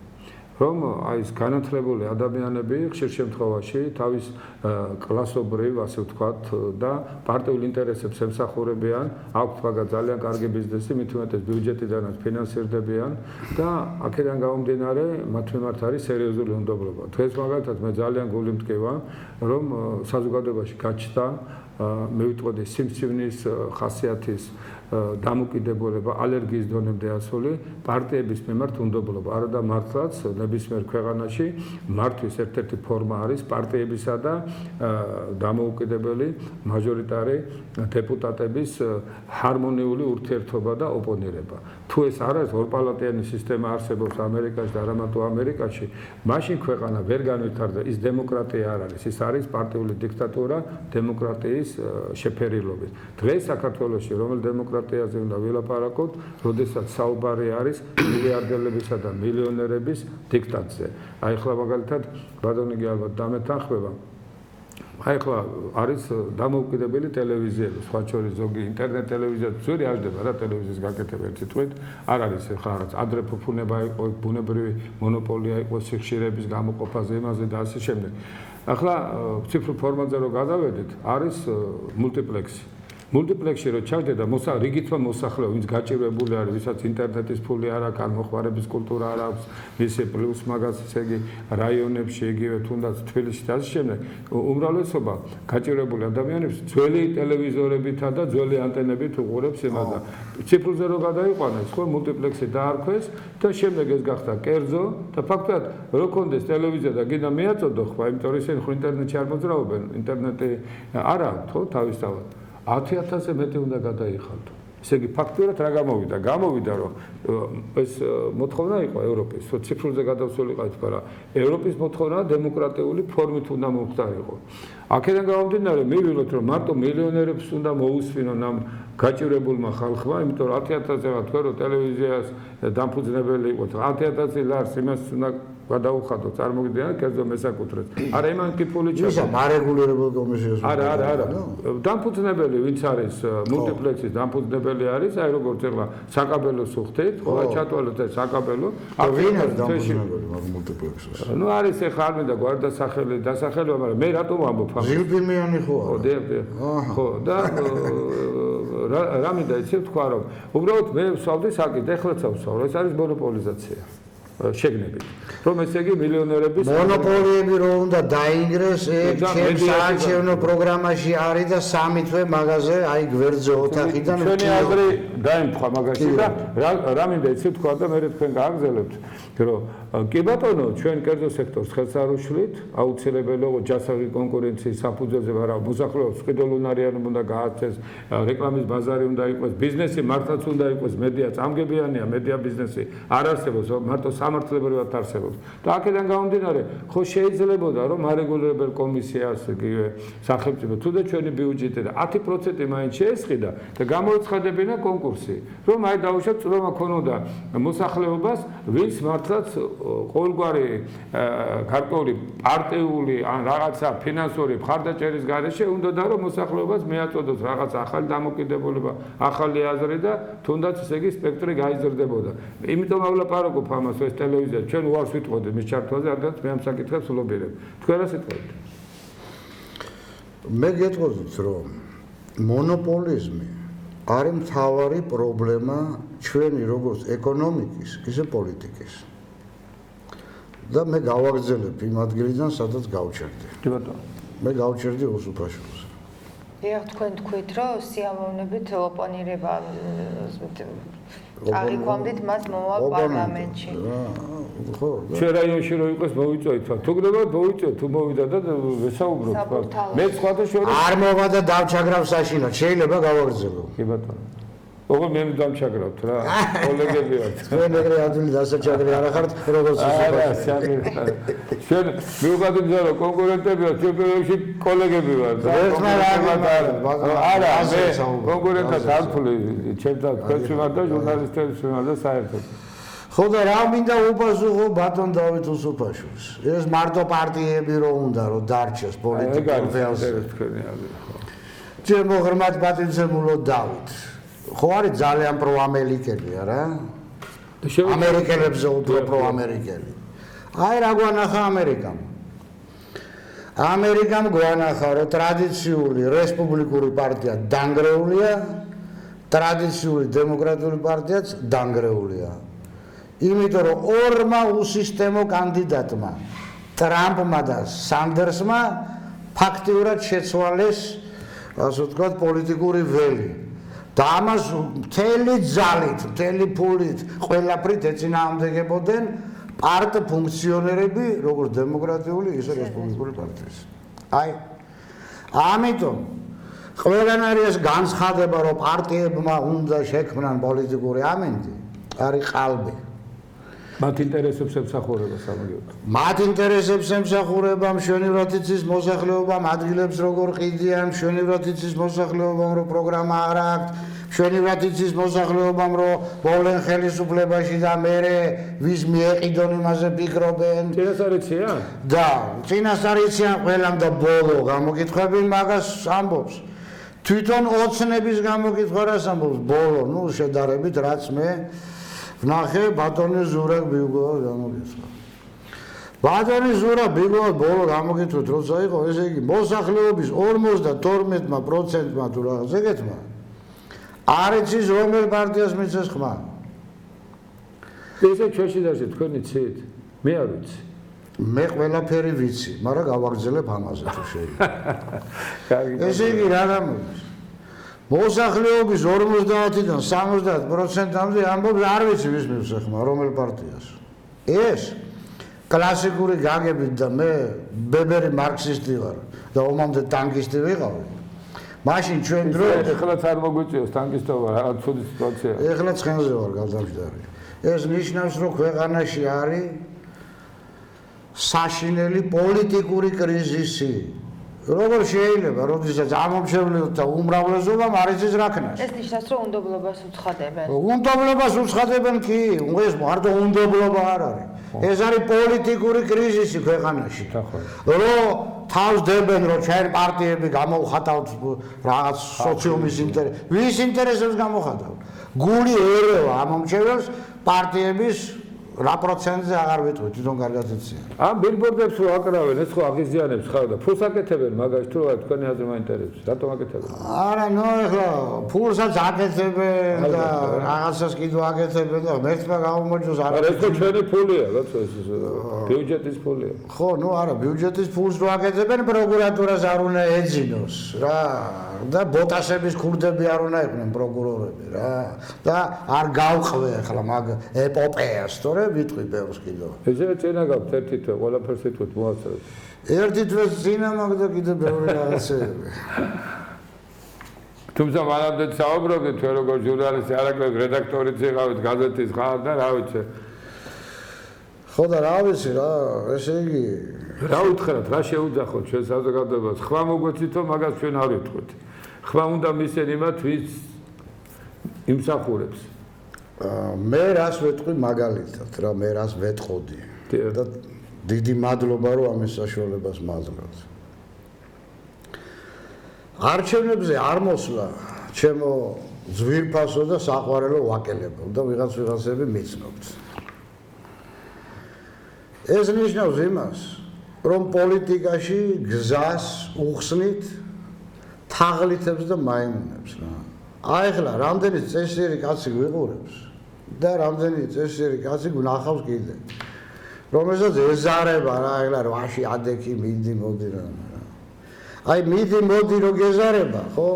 რომ აი ეს განათლებული ადამიანები ხშირ შემთხვევაში თავის კლასობრივ, ასე ვთქვათ, და პარტიულ ინტერესებს ემსახურებიან, აქვთ მაგათ ძალიან კარგი ბიზნესი, მით უმეტეს ბიუჯეტიდანაც ფინანსირდებიან და აქედან გამომდინარე მათ მიმართ არის სერიოზული უნდობლობა. დღეს მაგალითად მე ძალიან გული მტკივა, რომ საზოგადოებაში გაჩნდა მე ვიტყოდი სიმსივნის ხასიათის დამოკიდებულება ალერგიის დონემდე ასული პარტიების მიმართ უნდობლობა. არა და მართლაც ნებისმიერ ქვეყანაში მართვის ერთ-ერთი ფორმა არის პარტიებისა და დამოუკიდებელი მაჟორიტარი დეპუტატების ჰარმონიული ურთიერთობა და ოპონირება. თუ ეს არ არის ორპალატიანი სისტემა არსებობს ამერიკაში და არა მარტო ამერიკაში, მაშინ ქვეყანა ვერ განვითარდა, ის დემოკრატია არ არის, ის არის პარტიული დიქტატურა დემოკრატიის შეფერილობით. დღეს საქართველოში რომელ დემოკრატიაზე უნდა ვილაპარაკოთ, როდესაც საუბარი არის მილიარდელებისა და მილიონერების დიქტატზე. აი ახლა მაგალითად ბატონი ალბათ დამეთანხმება. აი ახლა არის დამოუკიდებელი ტელევიზიები, სხვა შორის ზოგი ინტერნეტ ტელევიზია ძვირი აღდება რა ტელევიზიის გაკეთება ერთი თვით, არ არის ახლა რაღაც ადრე ფუფუნება იყო, ბუნებრივი მონოპოლია იყო სიხშირების გამოყოფაზე, იმაზე და ასე შემდეგ. ახლა ციფრულ ფორმატზე რო გადავედით, არის მულტიპლექსი. მულტიპლექსში რო ჩავდე და რიგითმა მოსახლეობა, ვინც გაჭირვებული არის, ვისაც ინტერნეტის ფული არ აქვს, ან მოხმარების კულტურა არ აქვს, მისი პლუს მაგას ესე იგი რაიონებში, იგივე თუნდაც თბილისში და ასე შემდეგ, უმრავლესობა გაჭირვებული ადამიანებს ძველი ტელევიზორებითა და ძველი ანტენებით უყურებს იმას და ციფრულზე რო გადაიყვანეს, ხო, მულტიპლექსი დაარქვეს და შემდეგ ეს გახდა კერძო და ფაქტობრივად რო კონდეს ტელევიზია და გინდა მიაწოდო ხო, იმიტომ რომ ისინი ხო ინტერნეტში არ მოძრაობენ, ინტერნეტი არ აქვს, ხო, თავისთავად 10,000-ზე მეტი უნდა გადაიხადო. ესე იგი ფაქტობრივად რა გამოვიდა? გამოვიდა რომ ეს მოთხოვნა იყო ევროპის, რომ ციფრულზე გადავსულიყავით, მაგრამ ევროპის მოთხოვნა დემოკრატიული ფორმით უნდა მომხდარიყო. აქედან გამომდინარე მივიღოთ რომ მარტო მილიონერებს უნდა მოусვინონ ამ გაჭირებულმა ხალხმა, იმიტომ რომ 10,000-ზე თქვა რომ ტელევიზიას დამფუძნებელი იყო, 10,000 ლარს იმას უნდა გადაუხადო, წარმოგიდგენთ, კერძო მესაკუთრეს. არა იმან კი ფული ჩავა. ისა მარეგულირებულ კომისიას. არა. დამფუძნებელი ვინც არის მულტიპლექსის დამფუძნებელი არის, აი როგორც ეხლა საკაბელოს უხდით, ხოლმე ჩათვალოთ ეს საკაბელო. ვინ არის დამფუძნებელი მულტიპლექსის? ნუ არის ეხლა არ მინდა გვარდასახელი, დასახელება, მაგრამ მე რატომ ვამბობ ამას? ზილფიმიანი ხო არა? ხო, და რა მინდა იცი თქვა რომ უბრალოდ მე ვსვავდი საკითხ, ეხლაც ავსვავ, ეს არის მონოპოლიზაცია. შეგნებით. რომ ესე იგი მილიონერების მონოპოლიები რო უნდა დაინგრეს, ჩემს საარჩევნო პროგრამაში არის და 3 თვე მაღაზე, აი გვერდზე ოთახიდან ჩვენი აზრი დაემთხვა მაგაში და რა მინდა იცი თქვა და მე თქვენ გააგზავნებთ რომ კი ბატონო ჩვენ კერძო სექტორს ხელს არ უშლით აუცილებელია ჯასავი კონკურენციის საფუძველზე მაგრამ მოსახლეობის ყიდულუნარიანი უნდა გააცეს რეკლამის ბაზარი უნდა იყოს ბიზნესი მართლაც უნდა იყოს მედია წამგებიანია მედია ბიზნესი არ არსებობს მარტო სამართლებრივად არსებობს და აქედან გამომდინარე ხო შეიძლებოდა რომ არეგულირებელ კომისიას იგივე სახელმწიფო თუნდაც ჩვენი ბიუჯეტი და 10% მაინც შეესყიდა და გამოეცხადებინა კონკურსი რომ აი დაუშვათ წვრილმა ქონოდა მოსახლეობას ვინც მართლაც ყოველგვარი გარკვეული პარტიული ან რაღაცა ფინანსური მხარდაჭერის გარეშე უნდოდა რომ მოსახლეობას მიაწოდოს რაღაც ახალი დამოკიდებულება ახალი აზრი და თუნდაც ესე იგი სპექტრი გაიზრდებოდა იმიტომ ავლაპარაკობ ამას ეს ტელევიზია ჩვენ უარს ვიტყოდით მის ჩართვაზე რადგან მე ამ საკითხებს ვლობირებ თქვენ რა სიტყვით მე გეტყოდით რომ მონოპოლიზმი არის მთავარი პრობლემა ჩვენი როგორც ეკონომიკის ისე პოლიტიკის და მე გავაგრძელებ იმ ადგილიდან სადაც გავჩერდი კი ბატონო მე გავჩერდი ოსუფაშვილს დიახ თქვენ თქვით რომ სიამოვნებით ოპონირება აღიქვამდით მას მოვალ პარლამენტში ხო ჩვენ რაიონში რო იყოს მოვიწვევით თუ გნებავთ მოვიწვევთ თუ მოვიდა და ვესაუბროთ მე სხვათა შორის არ მოვა და დავჩაგრავ საშინად შეიძლება გავაგრძელო კი ბატონო ოღონდ მე დავჩაგრავთ რა კოლეგები ვართ თქვენ ეგრე ადვილი დასაჩაგრე არ ახართ როგორც არა ჩვენ მიუხედავად რომ კონკურენტებია ჩვენ პერიოდში კოლეგები ვართ არა მე კონკურენტად არფული ჩემთან თქვენს მიმართ და ჟურნალისტების მიმართ და საერთოდ ხო და რა მინდა უპასუხო ბატონ დავით უსუფაშვილს ეს მარტო პარტიები რო უნდა რომ დარჩეს პოლიტიკურ ველზე თქვენი აზრი ჩემო ღრმად პატივცემულო დავით ხო არის ძალიან პროამერიკელია რა ამერიკელებზე უფრო პროამერიკელი აი რა გვანახა ამერიკამ გვანახა რომ ტრადიციული რესპუბლიკური პარტია დანგრეულია ტრადიციული დემოკრატიული პარტიაც დანგრეულია იმიტომ რომ ორმა უსისტემო კანდიდატმა ტრამპმა და სანდერსმა ფაქტიურად შეცვალეს ასე ვთქვათ პოლიტიკური ველი და ამას მთელი ძალით, მთელი ფულით, ყველაფრით ეწინააღმდეგებოდნენ პარტ ფუნქციონერები, როგორც დემოკრატიული, ისე რესპუბლიკური პარტიის. აი, ამიტომ ყველანაირი ეს განცხადება, რომ პარტიებმა უნდა შექმნან პოლიტიკური ამინდი, არის ყალბი. მათ ინტერესებს ემსახურება სამაგიეროდ. მათ ინტერესებს ემსახურება მშვენივრად იცის მოსახლეობამ ადგილებს როგორ ყიდიან, მშვენივრად იცის მოსახლეობამ რომ პროგრამა არ აქვს, მშვენივრად იცის მოსახლეობამ რომ მოვლენ ხელისუფლებაში და მერე ვის მიეყიდონ იმაზე ფიქრობენ. წინასწარიციან? და წინასწარიციან ყველამ და ბოლო გამოკითხვები მაგას ამბობს. თვითონ ოცნების გამოკითხვა რას ამბობს ბოლო, ნუ შედარებით რაც მე ვნახე ბატონი ზურაბ ბიგოვა გამოგიცხა. ბატონი ზურაბ ბიგოვა ბოლო გამოგითხრით როცა იყო ესე იგი მოსახლეობის 52%-მა თუ რაღაც ეგეთმა არ იცის რომელ პარტიას მიცეს ხმა. ესე ჩვენში დაშე თქვენ იცით? მე არ ვიცი. მე ყველაფერი ვიცი, მაგრამ გავაგრძელებ ამაზე თუ შეიძლება. ესე იგი რა გამოდის? მოსახლეობის 50-დან 70%-მდე ამბობს არ ვიცი ვის მივსეხმა რომელ პარტიას. ეს კლასიკური გაგებით და მე ბებერი მარქსისტი ვარ და ომამდე ტანკისტი ვიყავი. მაშინ ჩვენ დროს ეხლაც არ მოგვიწევს ტანკისტობა რაღაც ცუდი სიტუაცია. ეხლა ცხენზე ვარ გადამჯდარი. ეს ნიშნავს რომ ქვეყანაში არის საშინელი პოლიტიკური კრიზისი. როგორ შეიძლება, როდესაც ამომრჩევლთა უმრავლესობამ არ იცის რა ქნას. ეს ნიშნავს, რომ უნდობლობას უცხადებენ. უნდობლობას უცხადებენ კი, ეს მარტო უნდობლობა არ არის. ეს არის პოლიტიკური კრიზისი ქვეყანაში. რომ თავს დებენ, რომ ჩვენ პარტიები გამოვხატავთ რაღაც სოციუმის ინტერესს. ვის ინტერესებს გამოვხატავთ? გული ერევა ამომრჩეველს პარტიების რა პროცენტზე აღარ ვიტყვი, თვითონ კარგად იციან. ამ ბილბორდებს რო აკრავენ, ეს ხო აღიზიანებს ხარ და ფულს აკეთებენ მაგაში თუ რა თქვენი აზრი მაინტერესებს. რატომ აკეთებენ? არა, ნუ ეხლა ფულსაც აკეთებენ და რაღაცას კიდევ აკეთებენ და მერცმა გამომოჯოს არ არის. ეს ხო ჩვენი ფულია, როცა ეს ბიუჯეტის ფულია. ხო, ნუ არა, ბიუჯეტის ფულს რო აკეთებენ, პროკურატურას არ უნდა ეძინოს რა. და ბოტასების ქურდები არ უნდა იყვნენ პროკურორები რა და არ გავყვე ახლა მაგ ეპოპეას თორე ვიტყვი ბევრს კიდევ ესე წინა გაქვთ ერთი თვე ყველაფერს იტყვით მოასწრეთ ერთი თვე წინა მაგ და კიდევ ბევრი რაღაცეები თუმცა მანამდე საუბრობდით თქვენ როგორ ჟურნალისტი არაკლებ რედაქტორიც იყავით გაზეთის ხარ და რა ვიცი ხო და რა ვიცი რა ესე იგი რა უთხრათ რა შეუძახოთ ჩვენ საზოგადოებას ხმა მოგვეცითო მაგას ჩვენ არ ვიტყვით ხმა უნდა მისცენ იმათ ვის იმსახურებს მე რას ვეტყვი მაგალითად რა მე რას ვეტყოდი და დიდი მადლობა რომ ამის საშუალებას მაძლევთ არჩევნებზე არ მოსვლა ჩემო ძვირფასო და საყვარელო ვაკელებო და ვიღაცები მიცნობთ ეს ნიშნავს იმას რომ პოლიტიკაში გზას უხსნით თაღლითებს და მაიმუნებს რა აი ახლა რამდენი წესიერი კაცი ვიყურებს და რამდენი წესიერი კაცი გნახავს კიდე რომელსაც ეზარება რა ახლა 8-ში ადექი მიდი მოდი რა აი მიდი მოდი რო გეზარება ხო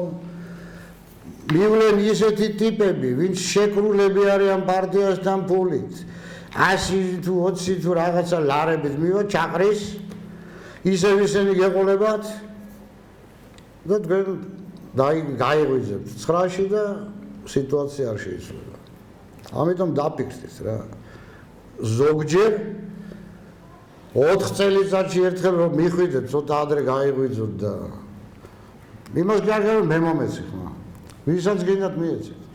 მივლენ ისეთი ტიპები ვინც შეკრულები არიან პარტიასთან ფულით 100 თუ 20 თუ რაღაცა ლარებით მივა ჩაყრის ისევ ისინი გეყოლებათ და თქვენ გაიღვიძებთ 9-ში და სიტუაცია არ შეიცვალა ამიტომ დაფიქრდით რა ზოგჯერ 4 წელიწადში ერთხელ რომ მიხვიდეთ ცოტა ადრე გაიღვიძოთ და იმას გარკვეულ მე მომეცი ხმა ვისაც გინდათ მიეცეთ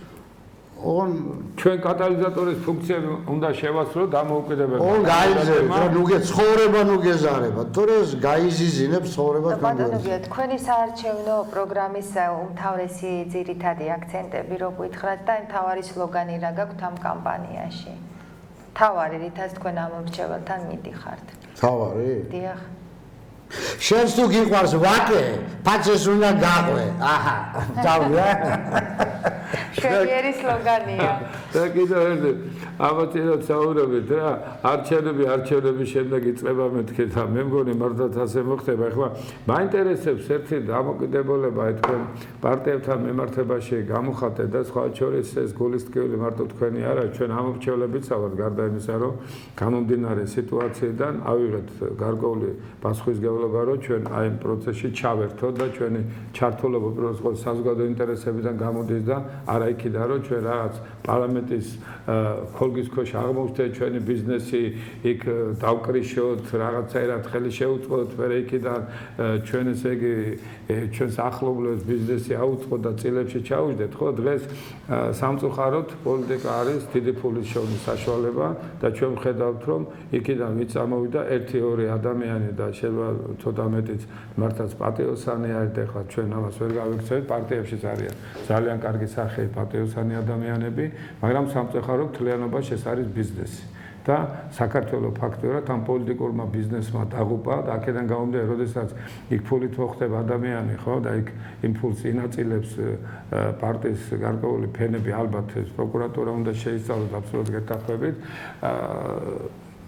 ჩვენ კატალიზატორის ფუნქციები უნდა შევასრულოთ დამოუკიდებელ. ო გაიზარება, ნუ გეცხოვრება, ნუ გეზარება. თორე გაიზიზინებს ცხოვრება თქვენ. ბატონებია, თქვენი საარჩევნო პროგრამის უმთავრესი ძირითადი აქცენტები რო გითხრათ და მთავარი სლოგანი რა გაქვთ ამ კამპანიაში? მთავარი რითაც თქვენ ამ მრჩეველთან მიდიხართ. მთავარი? დიახ. შენს თუ გიყვარს ვაკე, ფაცეს უნდა გაყვე. აჰა, დავია. შეგიერი სლოგანია. და კიდევ ერთი ამათინაც საუბრობთ რა, არჩევნების შემდეგ იწყება მეთქე და მე მგონი მართლაც ასე მოხდება. ეხლა მაინტერესებს ერთი დამოკიდებულება თქვენ პარტიებთან მემართებაში გამოხატეთ და სხვა შორის ეს გულისტკივილი მარტო თქვენი არა, ჩვენ ამორჩევლებიც ავართ გარდა იმისა, რომ გამომდინარე სიტუაციიდან ავიღეთ გარკვეული პასუხისმგებლობა, რომ ჩვენ აი ამ პროცესში ჩავერთოთ და ჩვენი ჩართულობა უბრალოდ საზოგადო ინტერესებიდან გამოდის და არა იქიდან რომ ჩვენ რაღაც პარლამენტის ხოლგის ქვეშ აღმოვჩდეთ ჩვენი ბიზნესი იქ დავკრიშოთ რაღაცაერად ხელი შეუწყოთ მე იქიდან ჩვენ ესე იგი ჩვენს ახლობლებს ბიზნესი აუწყოთ და წილებში ჩაუჯდეთ ხო დღეს სამწუხაროდ პოლიტიკა არის დიდი ფულის შოვნის საშუალება და ჩვენ ვხედავთ რომ იქიდან ვინც ამოვიდა 1-2 ადამიანი და შეიძლება ცოტა მეტიც მართლაც პატიოსანი არის და ხა ჩვენ ამას ვერ გავიქცევთ პარტიებშიც არიან ძალიან კარგი სახე პატიოსანი ადამიანები მაგრამ სამწუხაროდ თლიანობაში ეს არის ბიზნესი და საქართველოს ფაქტობრივად ამ პოლიტიკურმა ბიზნესმა დაღუპა და აქედან გამომდინარე, როდესაც იქ ფულით მოხდება ადამიანი, ხო, და იქ იმ ფულს ინაწილებს პარტიის გარკვეული ფენები, ალბათ ეს პროკურატურა უნდა შეისწავლოს აბსოლუტურად გეთანხმებით.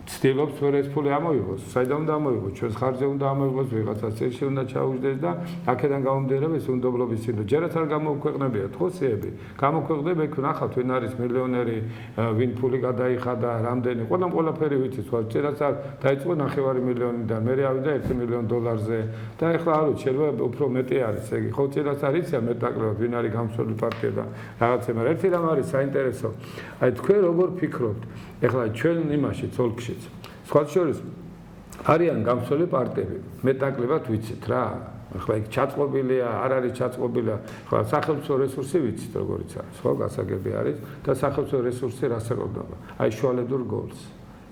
ცდილობს რომ ეს ფული ამოიღოს, საიდან უნდა ამოიღოს, ჩვენს ხარჯზე უნდა ამოიღოს, ვიღაცას წელში უნდა ჩაუჯდეს და აქედან გამომდინარე ეს უნდობლობის სინდრომი. ჯერაც არ გამოუქვეყნებიათ ხოსიები, გამოქვეყნდება იქ ნახავთ ვინ არის მილიონერი, ვინ ფული გადაიხადა, რამდენი, ყველაფერი ვიცით, სხვა ჯერაც არ დაიწყო 9 მილიონიდან, მე ავიდა $1 მილიონ და ეხლა არ ვიცი, შეიძლება უფრო მეტი არის, ეგ ხო ჯერაც არ იცია მეტნაკლებად ვინ არის გამსვლელი პარტია და რაღაცა, მაგრამ ერთი რამ არის საინტერესო. აი თქვენ როგორ ფიქრობთ? ეხლა ჩვენ იმაში ცოლქშიც სხვა შორის არიან გამსვლელი პარტიები მეტნაკლებად ვიცით რა ეხლა იქ ჩაწყობილია არ არის ჩაწყობილია ხო სახელმწიფო რესურსი ვიცით როგორიც არის ხო გასაგები არის და სახელმწიფო რესურსი რას ეკუთვნება აი შუალედურ გოლს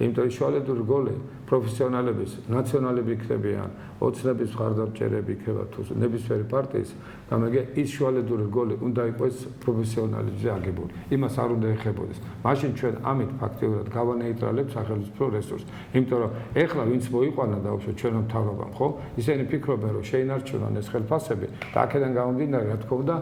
იმიტომ შუალედური გოლი პროფესიონალების ნაციონალები იქნებიან ოცნების მხარდამჭერები იქნება თუ ნებისმიერი პარტიის გამეგე ის შუალედური გოლი უნდა იყოს პროფესიონალებზე აგებული იმას არ უნდა ეხებოდეს მაშინ ჩვენ ამით ფაქტიურად გავანეიტრალებთ სახელმწიფო რესურსს იმიტომ რომ ეხლა ვინც მოიყვანა დაუშვათ ჩვენო მთავრობამ ხო ისინი ფიქრობენ რომ შეინარჩუნონ ეს ხელფასები და აქედან გამომდინარე რა თქმა უნდა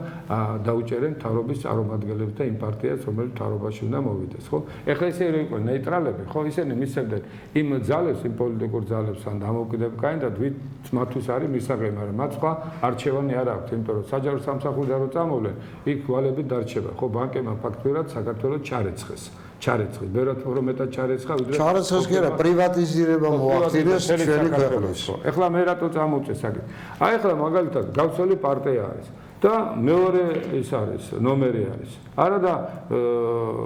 დაუჭერენ მთავრობის წარმომადგენლებს და იმ პარტიას რომელიც მთავრობაში უნდა მოვიდეს ხო ეხლა ისინი რო იყვნენ ნეიტრალები ხო ისინი ისინი მისცემდნენ იმ ძალებს, იმ პოლიტიკურ ძალებს ან დამოუკიდებელ კანდიდატ, ვინც მათთვის არის მისაღები, მაგრამ მათ სხვა არჩევანი არ აქვთ, იმიტომ რომ საჯარო სამსახურიდან რო წამოვლენ, იქ ვალები დარჩება. ხო, ბანკებმა ფაქტურად საქართველოს ჩარეცხეს. ბევრად უფრო მეტად ჩარეცხა, ვიდრე ჩარეცხეს კი არა, პრივატიზირება მოახდინეს ჩვენი ქვეყნის. ეხლა მე რატო წამოვწე საკითხი? აი ეხლა მაგალითად გავცელი პარტია არის და მეორე ის არის, ნომერი არის. არა და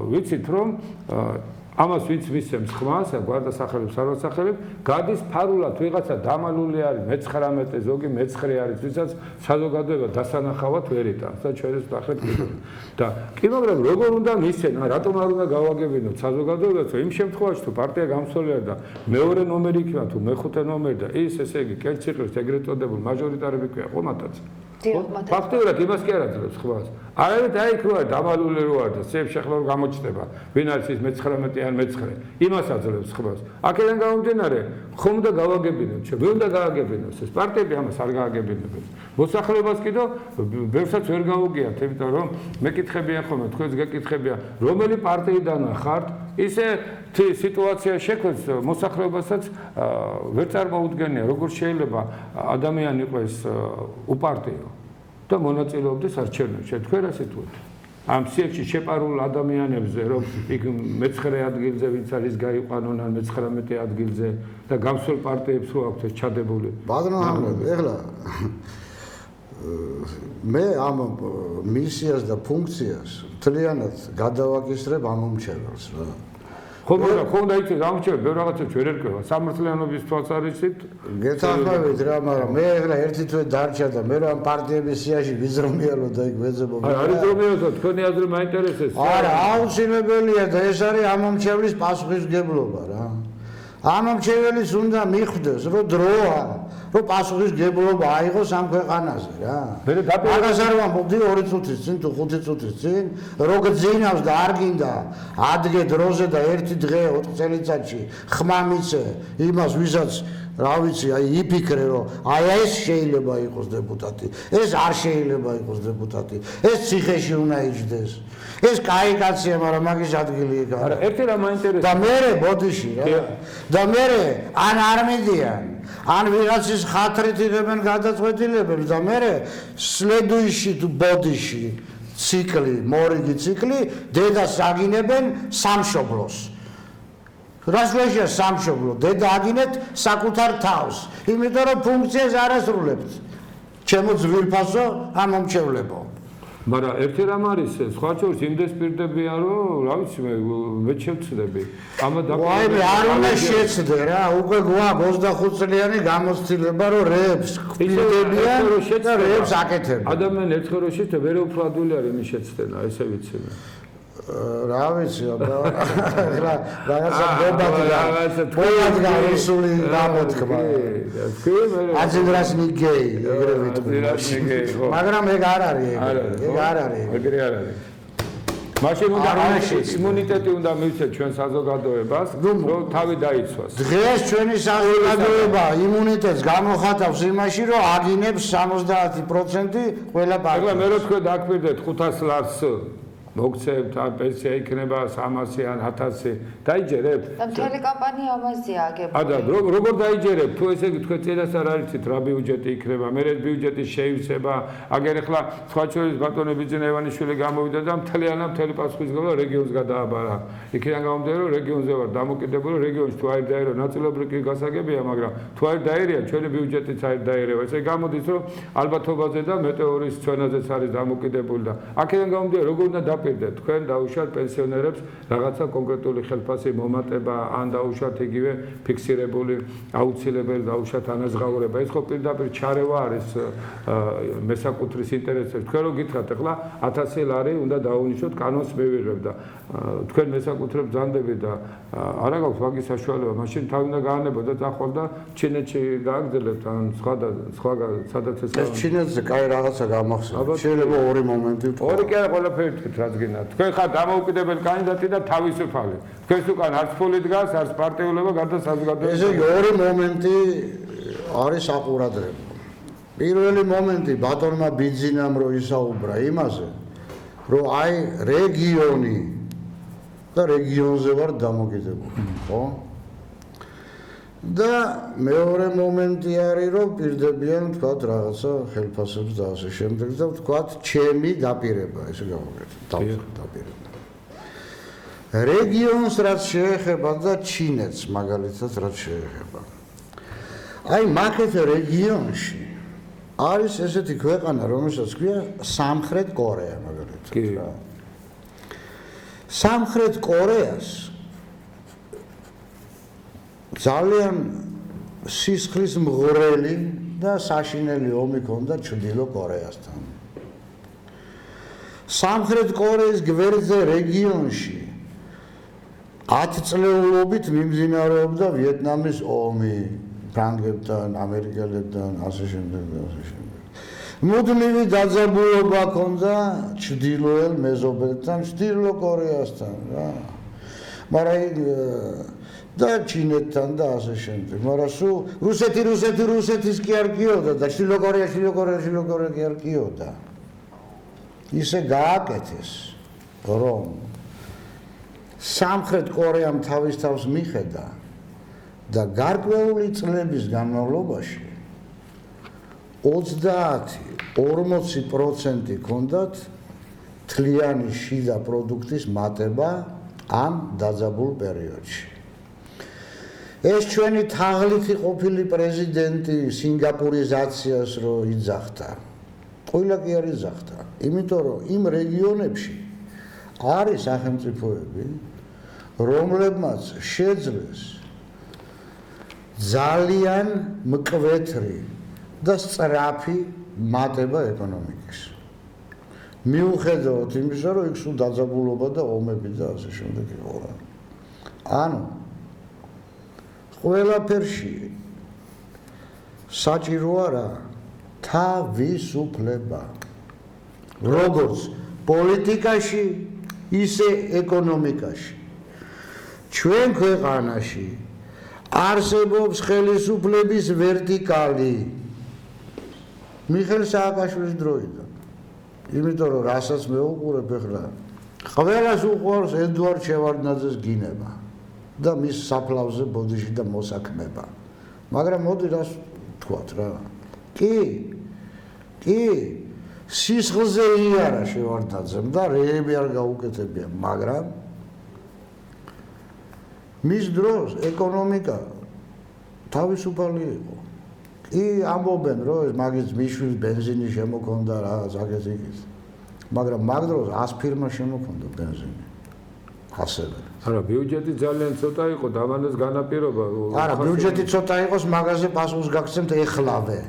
ვიცით რომ ამას ვინც მისცემს ხმას, გვარდასახელებს, სარვასახელებს, გადის ფარულად ვიღაცა დამალული არის, მე-19 ზოგი მე-9 არის, ვისაც საზოგადოება დასანახავად ვერ იტანს და ჩვენს ნახეთ და კი მაგრამ როგორ უნდა მისცენ, რატომ არ უნდა გავაგებინოთ საზოგადოებას, რომ იმ შემთხვევაში თუ პარტია გამსვლელი და მეორე ნომერი იქნება თუ მეხუთე ნომერი და ის ესე იგი კერციყრის ეგრეთ წოდებულ მაჟორიტარები ქვია ყომათაც. ფაქტობრივად იმას კი არ აძლევს ხმას. არამედ აი იქ როა დამალული როა და სეფ შეხლა რომ გამოჩნდება, ვინ არის ის მე-19 ან მე-9, იმას აძლევს ხმას. აქედან გამომდინარე, ხომ უნდა გავაგებინოთ, ვინ უნდა გააგებინოს ეს პარტიები ამას არ გააგებინებენ. მოსახლეობას კიდო ბევრსაც ვერ გაუგიათ, იმიტომ რომ მეკითხებიან ხოლმე, თქვენს გეკითხებიან, რომელი პარტიიდან ხართ, ისე სიტუაცია შექმნეს მოსახლეობასაც ვერ წარმოუდგენია, როგორ შეიძლება ადამიანი იყოს უპარტიო და მონაწილეობდეს არჩევნებში. თქვენ რა სიტუაცია? ამ სიებში შეპარულ ადამიანებზე, რომ იქ მე-9 ადგილზე ვინც არის გაიყვანონ ან მე-19 ადგილზე და გამსვლელ პარტიებს რო აქვთ ეს ჩადებული. ბატონო, ეხლა მე ამ მისიას და ფუნქციას მთლიანად გადავაკისრებ ამომრჩეველს რა. ხო, მაგრამ ხო უნდა იცით, ამრჩეველი ბევრ რაღაცებს ვერ ერკვევა. სამართლიანობის თვალსაზრისით გეთანხმებით რა, მაგრამ მე ეხლა ერთი თვე დარჩა და მე რა პარტიების სიაში ვიზრომიალო და იქ ვეძებო. არის ზრომიალო, თქვენი აზრი მაინტერესებს. არა, აუცილებელია და ეს არის ამომრჩევლის პასუხისგებლობა რა. ამომრჩეველის უნდა მიხვდეს, რომ დროა, რომ პასუხისგებლობა აიღოს ამ ქვეყანაზე რა. მაგას არ ვამბობდი 2 წუთის წინ თუ 5 წუთის წინ, რო გძინავს და არ გინდა ადგე დროზე და ერთი დღე 4 წელიწადში ხმა მიცე იმას, ვისაც რა ვიცი, აი იფიქრე რომ აი ეს შეიძლება იყოს დეპუტატი, ეს არ შეიძლება იყოს დეპუტატი, ეს ციხეში უნდა იჯდეს. ეს კაი კაცია, მაგრამ მაგის ადგილი იქ არა. ერთი რა მაინტერესებს. და მე ბოდიში რა. და მე ან არ მიდიან, ან ვიღაცის ხათრით იღებენ გადაწყვეტილებებს და მე სლედუიში თუ ბოდიში ციკლი, მორიგი ციკლი დედას აგინებენ სამშობლოს. რასვლაშია სამშობლო, დედა აგინეთ საკუთარ თავს, იმიტომ რომ ფუნქციას არ ასრულებთ. ჩემო ძვირფასო ამომრჩევლებო. მაგრამ ერთი რამ არის, სხვა შორის იმდეს პირდებიან, რომ რა ვიცი მე შევცდები. ამა აი მე არ უნდა შეცდე რა, უკვე გვაქვს 25 წლიანი გამოცდილება, რომ რეებს პირდებიან და რეებს აკეთებენ. ადამიანი ერთხელოში ვერ უფლადული არის იმის შეცდენა, ესე ვიცი მე. რა ვიცი, აბა რაღაცა დებატი რაღაცა რუსული გამოთქმა. აძირასნი გეი, ეგრე ვიტყვი. მაგრამ ეგ არ არის, ეგ არ არის. ეგრე არ არის. მაშინ უნდა იმუნიტეტი უნდა მივცეთ ჩვენ საზოგადოებას, რომ თავი დაიცვას. დღეს ჩვენი საზოგადოება იმუნიტეტს გამოხატავს იმაში, რომ აგინებს 70% ყველა პარტია. ეგლა მე რო თქვენ დააკვირდეთ 500 ლარს მოგცემთ, ან პენსია იქნება 300 ან 1000, დაიჯერებთ? და მთელი კამპანია ამაზეა აგებული. არა, როგორ დაიჯერებთ? თუ ესე იგი თქვენ წინას არ არიცით რა ბიუჯეტი იქნება, მე ბიუჯეტის შეივსება, აგერ ახლა სხვა შორის ბატონი ბიძინა ივანიშვილი გამოვიდა და მთელი პასუხისმგებლობა რეგიონს გადააბარა. იქიდან გამომდინარე, რომ რეგიონზე ვარ დამოკიდებული, რეგიონში თუ არ დაერო, ნაწილობრივ კი გასაგებია, მაგრამ თუ არ დაერია, ჩვენი ბიუჯეტიც არ დაერევა. ესე გამოდის, რომ ალბათობაზე და მეტეორის ჩვენაზეც არის დამოკიდებული და აქედან გამომდინარე, როგორ უნდა თქვენ დაუშვათ პენსიონერებს რაღაცა კონკრეტული ხელფასი მომატება ან დაუშვათ იგივე ფიქსირებული აუცილებელი დაუშვათ ანაზღაურება. ეს ხო პირდაპირ ჩარევა არის მესაკუთრის ინტერესებს. თქვენ რო გითხრათ ახლა 1000 ლარი უნდა დაუნიშნოთ კანონს მივიღებ და თქვენ მესაკუთრებს ბრძანდებით და არა გაქვს მაგის საშუალება, მაშინ თავი უნდა გაანებოთ და წახვალ და ჩინეთში გააგრძელებთ ან სხვა სადაც ეს ჩინეთზე კაი რაღაცა გამახსენებთ. შეიძლება ორი მომენტი ვთქვა. ორი კი არა, ყველაფერი ვთქვით რაც გინდათ. თქვენ ხართ დამოუკიდებელი კანდიდატი და თავისუფალი. თქვენს უკან არც ფული დგას, არც პარტიულობა, გარდა საზოგადოების. ესე იგი ორი მომენტი არის საყურადღებო. პირველი მომენტი ბატონმა ბიძინამ რო ისაუბრა იმაზე, რომ აი რეგიონი და რეგიონზე ვარ დამოკიდებული, ხო? და მეორე მომენტი არის რომ პირდებიან თქვა რაღაცა ხელფასებს და ასე შემდეგ და თქვა ჩემი დაპირება ესე გავაკეთე დაპირება რეგიონს რაც შეეხება და ჩინეთს მაგალითად რაც შეეხება აი მაგეთ რეგიონში არის ესეთი ქვეყანა რომელსაც ქვია სამხრეთ კორეა მაგალითად სამხრეთ კორეას ძალიან სისხლის მღვრელი და საშინელი ომი ჰქონდა ჩრდილო კორეასთან. სამხრეთ კორეის გვერდზე რეგიონში 10 წლეულობით მიმდინარეობდა ვიეტნამის ომი ფრანგებთან, ამერიკელებთან, ასე შემდეგ და ასე შემდეგ. მუდმივი დაძაბულობა ჰქონდა ჩრდილოელ მეზობელთან, ჩრდილო კორეასთან რა. მაგრამ და ჩინეთთან და ასე შემდეგ. მაგრამ სულ რუსეთის კი არ გიოდა და ჩრდილო კორეა კი არ გიოდა. ისე გააკეთეს, რომ სამხრეთ კორეამ თავის თავს მიხედა და გარკვეული წლების განმავლობაში 30-40% ჰქონდათ თლიანი შიდა პროდუქტის მატება ამ დაძაბულ პერიოდში. ეს ჩვენი თაღლითი ყოფილი პრეზიდენტი სინგაპურიზაციას რო იძახდა. ყველა კი არ იძახდა, იმიტომ რომ იმ რეგიონებში არის სახელმწიფოები, რომლებმაც შეძლეს ძალიან მკვეთრი და სწრაფი მატება ეკონომიკის. მიუხედავად იმისა, რომ იქ სულ დაძაბულობა და ომები და ასე შემდეგ იყო რა. ანუ ყველაფერში საჭიროა რა თავისუფლება. როგორც პოლიტიკაში, ისე ეკონომიკაში. ჩვენ ქვეყანაში არსებობს ხელისუფლების ვერტიკალი. მიხეილ სააკაშვილის დროიდან. იმიტომ რომ რასაც მე უყურებ ახლა, ყველას უყვარს ედუარდ შევარდნაძეს გინება და მის საფლავზე ბოდიში და მოსაქმება. მაგრამ მოდი რას თქვათ რა. კი, სისხლზე იარა შევარდნაძემ და რეები არ გაუკეთებია, მაგრამ მის დროს ეკონომიკა თავისუფალი იყო. კი ამბობენ რომ ეს მაგის მიშვილს ბენზინი შემოქონდა რაღაც აგეთ-იქით. მაგრამ მაგ დროს 100 ფირმა შემოქონდა ბენზინი. ასევე. არა, ბიუჯეტი ძალიან ცოტა იყო, დამანეს განაპირობა. არა, ბიუჯეტი ცოტა იყოს, მაგაზე პასუხს გაგცემთ ეხლავე.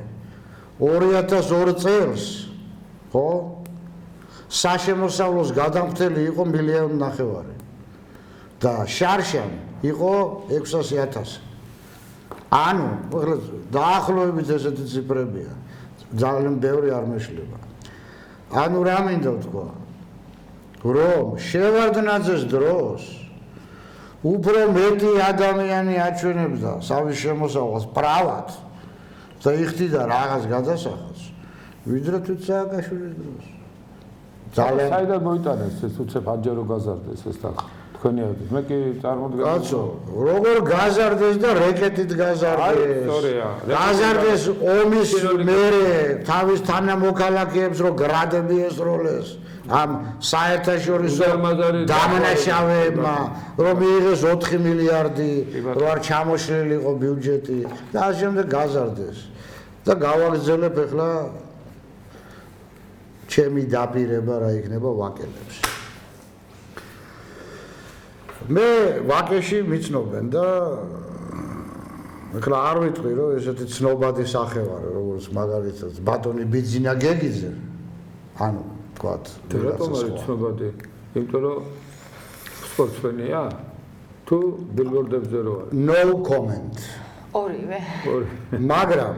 2002 წელს, ხო? საშემოსავლოს გადამხდელი იყო 1,5 მილიონი. და შარშან იყო 600,000. ანუ, დაახლოებით ესეთი ციფრებია. ძალიან ბევრი არ მეშლება. ანუ რა მინდა ვთქვა? რომ შევარდნაძეს დროს უფრო მეტი ადამიანი აჩვენებდა სავის შემოსავალს პრავად და იხდიდა რაღაც გადასახადს, ვიდრე თვით სააკაშვილის დროს. ძალიან საიდან მოიტანეს ეს უცებ ამჯერო გაზარდეს ეს თახი. თქვენი აზრით, მე კი წარმოდგენდი. კაცო, როგორ გაზარდეს და რეკეტით გაზარდეს. გაზარდეს ომის მერე თავის თანამოქალაქეებს რო გრადები ესროლეს. ამ საერთაშორისო დამნაშავეებმა რომ მიიღეს 4 მილიარდი, რო არ ჩამოშლილიყო ბიუჯეტი და ამ შემდეგ გაზარდეს. და გავაგრძელებ ახლა ჩემი დაპირება რა იქნება ვაკელებს. მე ვაკეში მიცნობენ და ახლა არ ვიტყვი რომ ესეთი ცნობადი სახე ვარ, როგორც მაგალითად ბატონი ბიძინა გეგიძე. ანუ თქვათ, რატომ არის ცნობადი? იმიტომ რომ სპორტსმენია? თუ ბილბორდებზე რო არის? No comment. ორივე. მაგრამ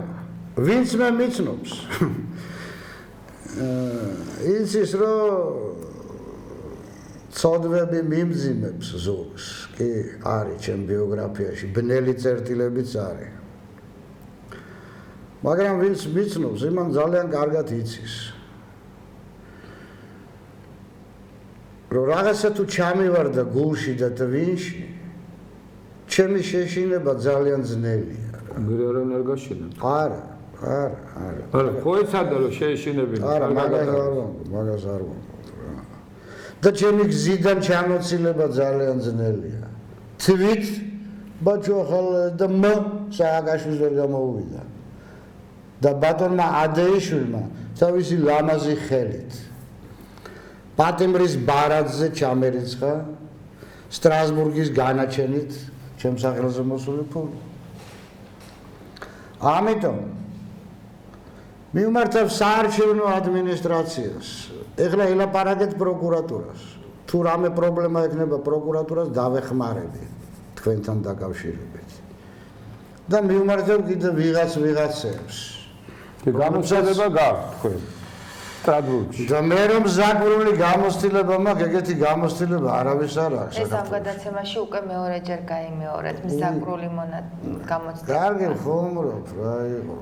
ვინც მე მიცნობს? იცის რომ ცოდვები მიმძიმებს ზოგს, კი, არის ჩემ ბიოგრაფიაში, ბნელი წერტილებიც არის. მაგრამ ვინც მიცნობს, იმან ძალიან კარგად იცის. რომ რაღაცა თუ ჩამივარდა გულში და ტვინში, ჩემი შეშინება ძალიან ძნელია. მერე არ გაშინა. არა. არა, ხო ეცადა რომ შეეშინებინა. არა, მაგას არ ვამბობ. და ჩემი გზიდან ჩამოცილება ძალიან ძნელია. თვით ბაჭო ახალ და სააგაშვილს ვერ გამოუვიდა. და ბატონმა ადეიშვილმა თავისი ლამაზი ხელით პატიმრის ბარათზე ჩამერიცხა სტრასბურგის განაჩენით ჩემს სახელზე მოსული ფული. ამიტომ მივმართავ საარჩევნო ადმინისტრაციას. ეხლა ელაპარაკეთ პროკურატურას. თუ რამე პრობლემა ექნება პროკურატურას დავეხმარები თქვენთან დაკავშირებით. და მივმართავ კიდე ვიღაცებს. გამოსადება გაქვთ თქვენ სტრასბურგში. და მე რომ ზაგვრული გამოცდილება მაქვს, ეგეთი გამოცდილება არავის არ აქვს. ეს ამ გადაცემაში უკვე მეორეჯერ გაიმეორეთ მზაგვრული გამოცდილება. კარგი ხომრობ, რა იყო,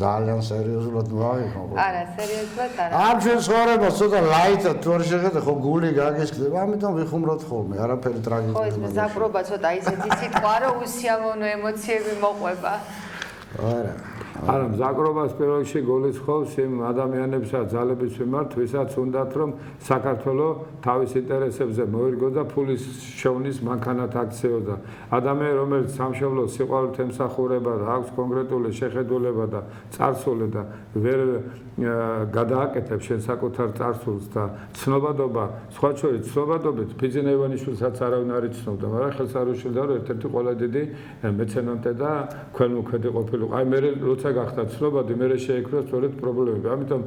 ძალიან სერიოზულად ვაღიხო. არა, სერიოზულად არა. ამ ჩვენ ცხოვრებას ცოტა ლაითად თუ არ შეხედა, ხო გული გაგისკდება, ამიტომ ვიხუმროთ ხოლმე, არაფერი ტრაგიკული. ხო, ეს მზაგვრობა ცოტა ისეთი სიტყვა, რომ უსიამოვნო ემოციები მოყვება. არა, მზაგრობას პირველ რიგში გულისხმობს იმ ადამიანებსაც ძალების მიმართ, ვისაც უნდათ რომ საქართველოს თავის ინტერესებზე მოერგო და ფულის შოვნის მანქანად აქციოდა. ადამიანი, რომელიც სამშობლოს სიყვარულით ემსახურება და აქვს კონკრეტული შეხედულება და წარსული და ვერ გადააკეთებს შენ საკუთარ წარსულს და ცნობადობა, სხვა შორის ცნობადობით ფიძინა ივანიშვილსაც არავინ არ იცნობდა, მაგრამ ხელს არ უშლიდა რომ ერთ-ერთი ყველა დიდი მეცენატე და ქველმოქმედი ყოფილიყო. აი მე როცა გახდა ცნობადი, მე შეექმნა სწორედ პრობლემები. ამიტომ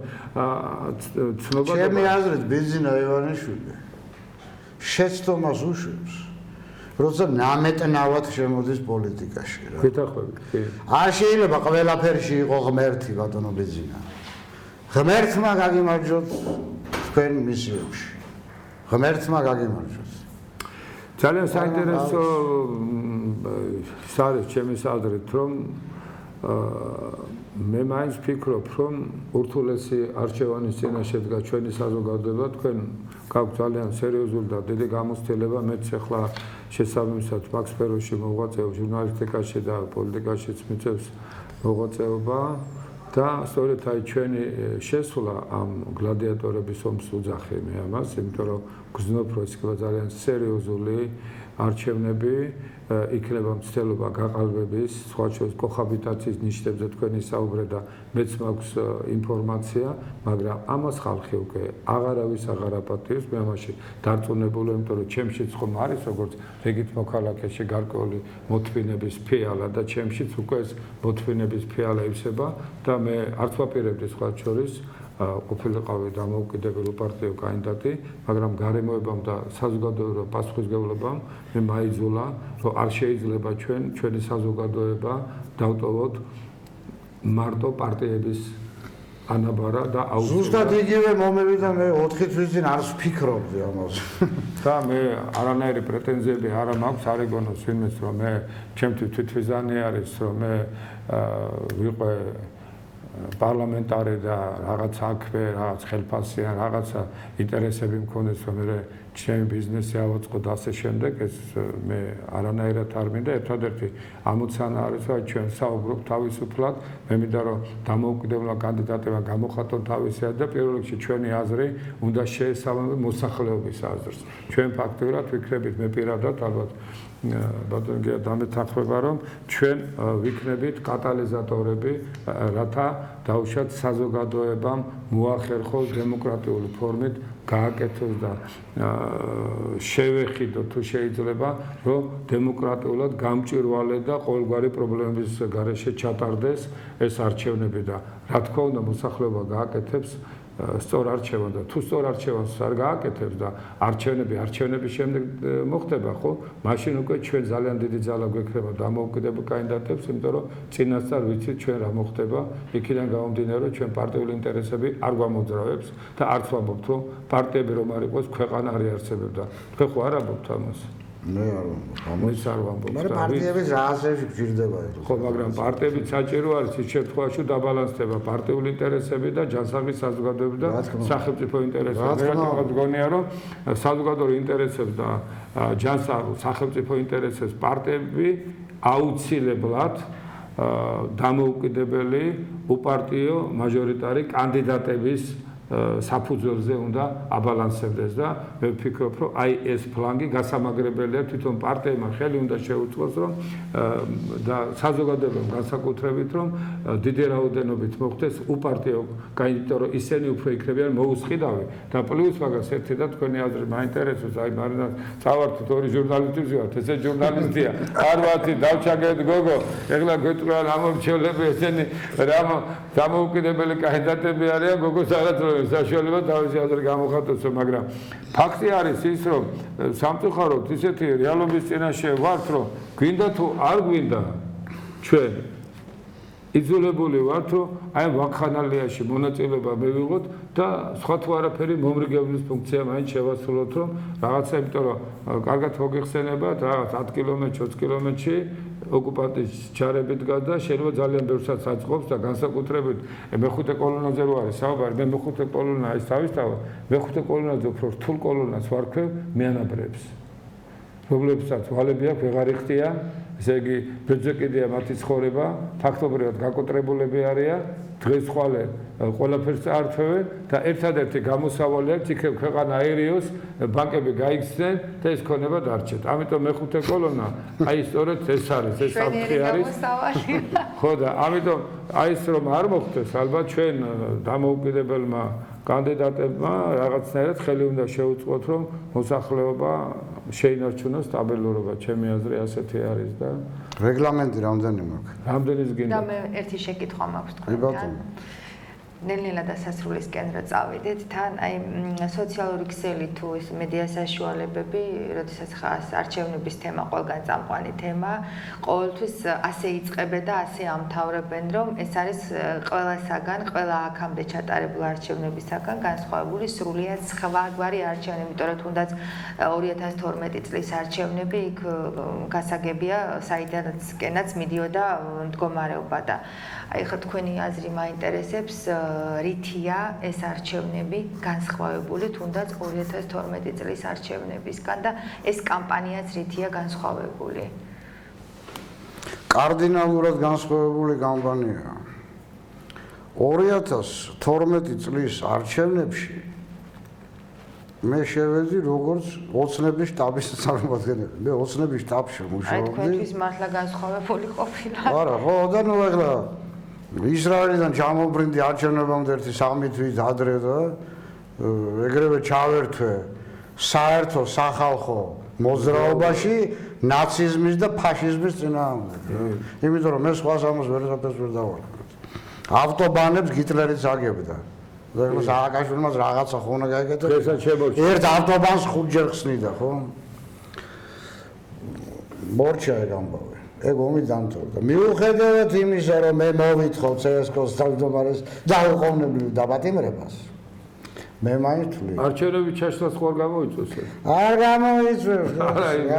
ცნობადობა ჩემი აზრით ბიზინა ივანიშვილი შეცდომას უშვებს, როცა ნამეტნავად შემოდის პოლიტიკაში რა. გითახვები. არ შეიძლება ყველაფერში იყო ღმერთი ბატონო ბიზინა. ღმერთმა გაგიმარჯოთ თქვენ მისიებში. ღმერთმა გაგიმარჯოთ. ძალიან საინტერესო არის ჩემი აზრით, რომ მე მაინც ვფიქრობ, რომ ურთულესი არჩევანის წინაშე დგას ჩვენი საზოგადოება, თქვენ გაქვთ ძალიან სერიოზული და დიდი გამოცდილება, მეც ახლა შესაბამისად მაგ სფეროში მოღვაწეობ ჟურნალისტიკაში და პოლიტიკაშიც მიწევს მოღვაწეობა და სწორედ აი ჩვენი შესვლა ამ გლადიატორების ომს უძახი მე ამას, იმიტომ რომ გრძნობ რომ იქნება ძალიან სერიოზული არჩევნები, იქნება მცდელობა გაყალბების, სხვა შორის კოჰაბიტაციის ნიშნებზე თქვენი საუბრე და მეც მაქვს ინფორმაცია, მაგრამ ამას ხალხი უკვე აღარავის აღარ აპატიებს, მე ამაში დარწმუნებული, იმიტომ რომ ჩემშიც ხომ არის როგორც რიგით მოქალაქეში გარკვეული მოთმინების ფიალა და ჩემშიც უკვე ეს მოთმინების ფიალა ივსება და მე არც ვაპირებდი სხვა შორის ყოფილიყავი დამოუკიდებელ პარტიო კანდიდატი, მაგრამ გარემოებამ და საზოგადოებრივ პასუხისმგებლობამ მე მაიძულა, რომ არ შეიძლება ჩვენი საზოგადოება დავტოვოთ მარტო პარტიების ანაბარა და აუცილებლად. ზუსტად იგივე მომევიდა მე 4 თვის წინ არ ვფიქრობდი ამაზე. და მე არანაირი პრეტენზიები არ მაქვს, არ ეგონოს ვინმეს რომ მე ჩემთვის თვითვიზანი არის, რომ მე ვიყო პარლამენტარი და რაღაც აქვე, რაღაც ხელფასიან, რაღაცა ინტერესები მქონდეს, რომ მე ჩემი ბიზნესი ავაწყო და ასე შემდეგ, ეს მე არანაირად არ მინდა. ერთადერთი ამოცანა არის, რომ ჩვენ საუბრობ თავისუფლად, მე მინდა რომ დამოუკიდებელ კანდიდატებმა გამოხატონ თავისი აზრი და პირველ რიგში ჩვენი აზრი უნდა შეესაბამება მოსახლეობის აზრს. ჩვენ ფაქტობრივად ვიქნებით, მე პირადად ალბათ ბატონო გია დამეთანხმება, რომ ჩვენ ვიქნებით კატალიზატორები, რათა დაუშვათ საზოგადოებამ მოახერხოს დემოკრატიული ფორმით გააკეთოს და შევეხიდო თუ შეიძლება, რომ დემოკრატიულად გამჭვირვალე და ყოველგვარი პრობლემების გარეშე ჩატარდეს ეს არჩევნები და რა თქმა უნდა მოსახლეობა გააკეთებს სწორ არჩევანს და თუ სწორ არჩევანს არ გააკეთებს და არჩევნების შემდეგ მოხდება, ხო? მაშინ უკვე ჩვენ ძალიან დიდი ძალა გვექნება დამოუკიდებელ კანდიდატებს, იმიტომ რომ წინასწარ ვიცით ჩვენ რა მოხდება, იქიდან გამომდინარე, რომ ჩვენ პარტიული ინტერესები არ გვამოძრავებს და არც ვამბობთ, რომ პარტიები რომ არ იყოს, ქვეყანა არ იარსებებდა. თქვენ ხო არ ამბობთ ამას? მე არ ვამბობ. მოიც არ ვამბობ. მაგრამ პარტიების რაღაცებში გჭირდება ეს. ხო, მაგრამ პარტიები საჭირო არის ის შემთხვევაში დაბალანსდება პარტიული ინტერესები და ჯანსაღი საზოგადოების და სახელმწიფო ინტერესები. მე რატომ გონია რომ საზოგადოებრივ ინტერესებს და ჯანსაღ სახელმწიფო ინტერესებს პარტიები აუცილებლად დამოუკიდებელი უპარტიო მაჟორიტარი კანდიდატების საფუძველზე უნდა აბალანსებდეს და მე ვფიქრობ, რომ აი ეს ფლანგი გასამაგრებელია თვითონ პარტიებმა ხელი უნდა შეუწყოს, რომ და საზოგადოებამ განსაკუთრებით, რომ დიდი რაოდენობით მოხდეს უპარტიო კანდიდატი, რომ ისინი უფრო იქნებიან მოუსყიდავი და პლუს მაგას ერთი და თქვენი აზრი მაინტერესებს, აი მარინა წავართით ორი ჟურნალისტი ვიყავთ, ესე ჟურნალისტია, არვათი დავჩაგეთ გოგო, ეხლა გვეტყვა ამორჩევლები ესენი რამ დამოუკიდებელი კანდიდატები არიან გოგოს რაღაც საშუალება თავისი აზრი გამოხატოს, მაგრამ ფაქტი არის ის, რომ სამწუხაროდ ისეთი რეალობის წინაშე ვართ, რომ გვინდა თუ არ გვინდა ჩვენ იძულებული ვართ, რომ აი ვაკხანალიაში მონაწილეობა მივიღოთ და სხვა თუ არაფერი მომრიგებლის ფუნქცია მაინც შევასრულოთ, რომ რაღაცა, იმიტომ რომ კარგად მოგიხსენებათ, რაღაც 10 კილომეტრში, 20 კილომეტრში ოკუპანტის ჩარები დგას და შეიძლება ძალიან ბევრსაც აწყობს და განსაკუთრებით მეხუთე კოლონაზე რო არის საუბარი, მე მეხუთე კოლონა ის თავისთავად, მეხუთე კოლონაზე უფრო რთულ კოლონას ვარქვევ მიანაბრებს. რომლებსაც ვალები აქვს, ვეღარ იხდიან, ესე იგი ბეძეკიდია მათი ცხოვრება, ფაქტობრივად გაკოტრებულები არიან, დღეს ხვალე ყველაფერს წაართვევენ და ერთადერთი გამოსავალი აქვს იქ ქვეყანა აერიოს, ბანკები გაიქცნენ და ეს ქონება დარჩეთ. ამიტომ მეხუთე კოლონა, აი სწორედ ეს არის, ეს საფრთხე არის. ხო და ამიტომ აი ეს რომ არ მოხდეს, ალბათ ჩვენ დამოუკიდებელმა კანდიდატებმა რაღაცნაირად ხელი უნდა შეუწყოთ, რომ მოსახლეობა შეინარჩუნოს სტაბილურობა. ჩემი აზრი ასეთი არის და რეგლამენტი რამდენი მაქვს? რამდენის გინდა? და მე ერთი შეკითხვა მაქვს თქვენთან. ნელ-ნელა დასასრულისკენ რა წავიდეთ, თან აი სოციალური ქსელი თუ ეს მედია საშუალებები, როდესაც ხას არჩევნების თემა ყველგან წამყვანი თემა, ყოველთვის ასე იწყებენ და ასე ამთავრებენ, რომ ეს არის ყველასაგან, ყველა აქამდე ჩატარებულ არჩევნებისაგან განსხვავებული სრულიად სხვაგვარი არჩევნები, იმიტომ რომ თუნდაც 2012 წლის არჩევნები იქ გასაგებია, საიდანაც მიდიოდა მდგომარეობა და აი ხა თქვენი აზრი მაინტერესებს რითია ეს არჩევნები განსხვავებული თუნდაც 2012 წლის არჩევნებისგან და ეს კამპანიაც რითია განსხვავებული? კარდინალურად განსხვავებული კამპანიაა. 2012 წლის არჩევნებში მე შევედი როგორც ოცნების შტაბის წარმომადგენელი. მე ოცნების შტაბში მუშაობდი. აი თქვენთვის მართლა განსხვავებული ყოფილა. არა, ხო, და ნუ ეხლა ისრაელიდან ჩამობრინდი არჩევნებამდე ერთი 3 თვით ადრე და ეგრევე ჩავერთვე საერთო სახალხო მოძრაობაში ნაციზმის და ფაშიზმის წინააღმდეგ. იმიტომ რომ მე სხვას ამას ვერაფერს ვერ დავარქვი. ავტობანებს გიტლერიც აგებდა. და ეხლა სააკაშვილმა რაღაცა ხო უნდა გაიგეთო. ერთ ავტობანს 5-ჯერ ხსნიდა, ხო? მორჩა ეგ ამბავი. ეგ ომი დამთავრდა. მიუხედავად იმისა, რომ მე მოვითხოვ CSKO-ს თავმჯდომარეს დაუყოვნებლივ დაპატიმრებას, მე მაინც ვთვლი. არჩევნები ჩაშლას ხო არ გამოიწვევს? არ გამოიწვევს.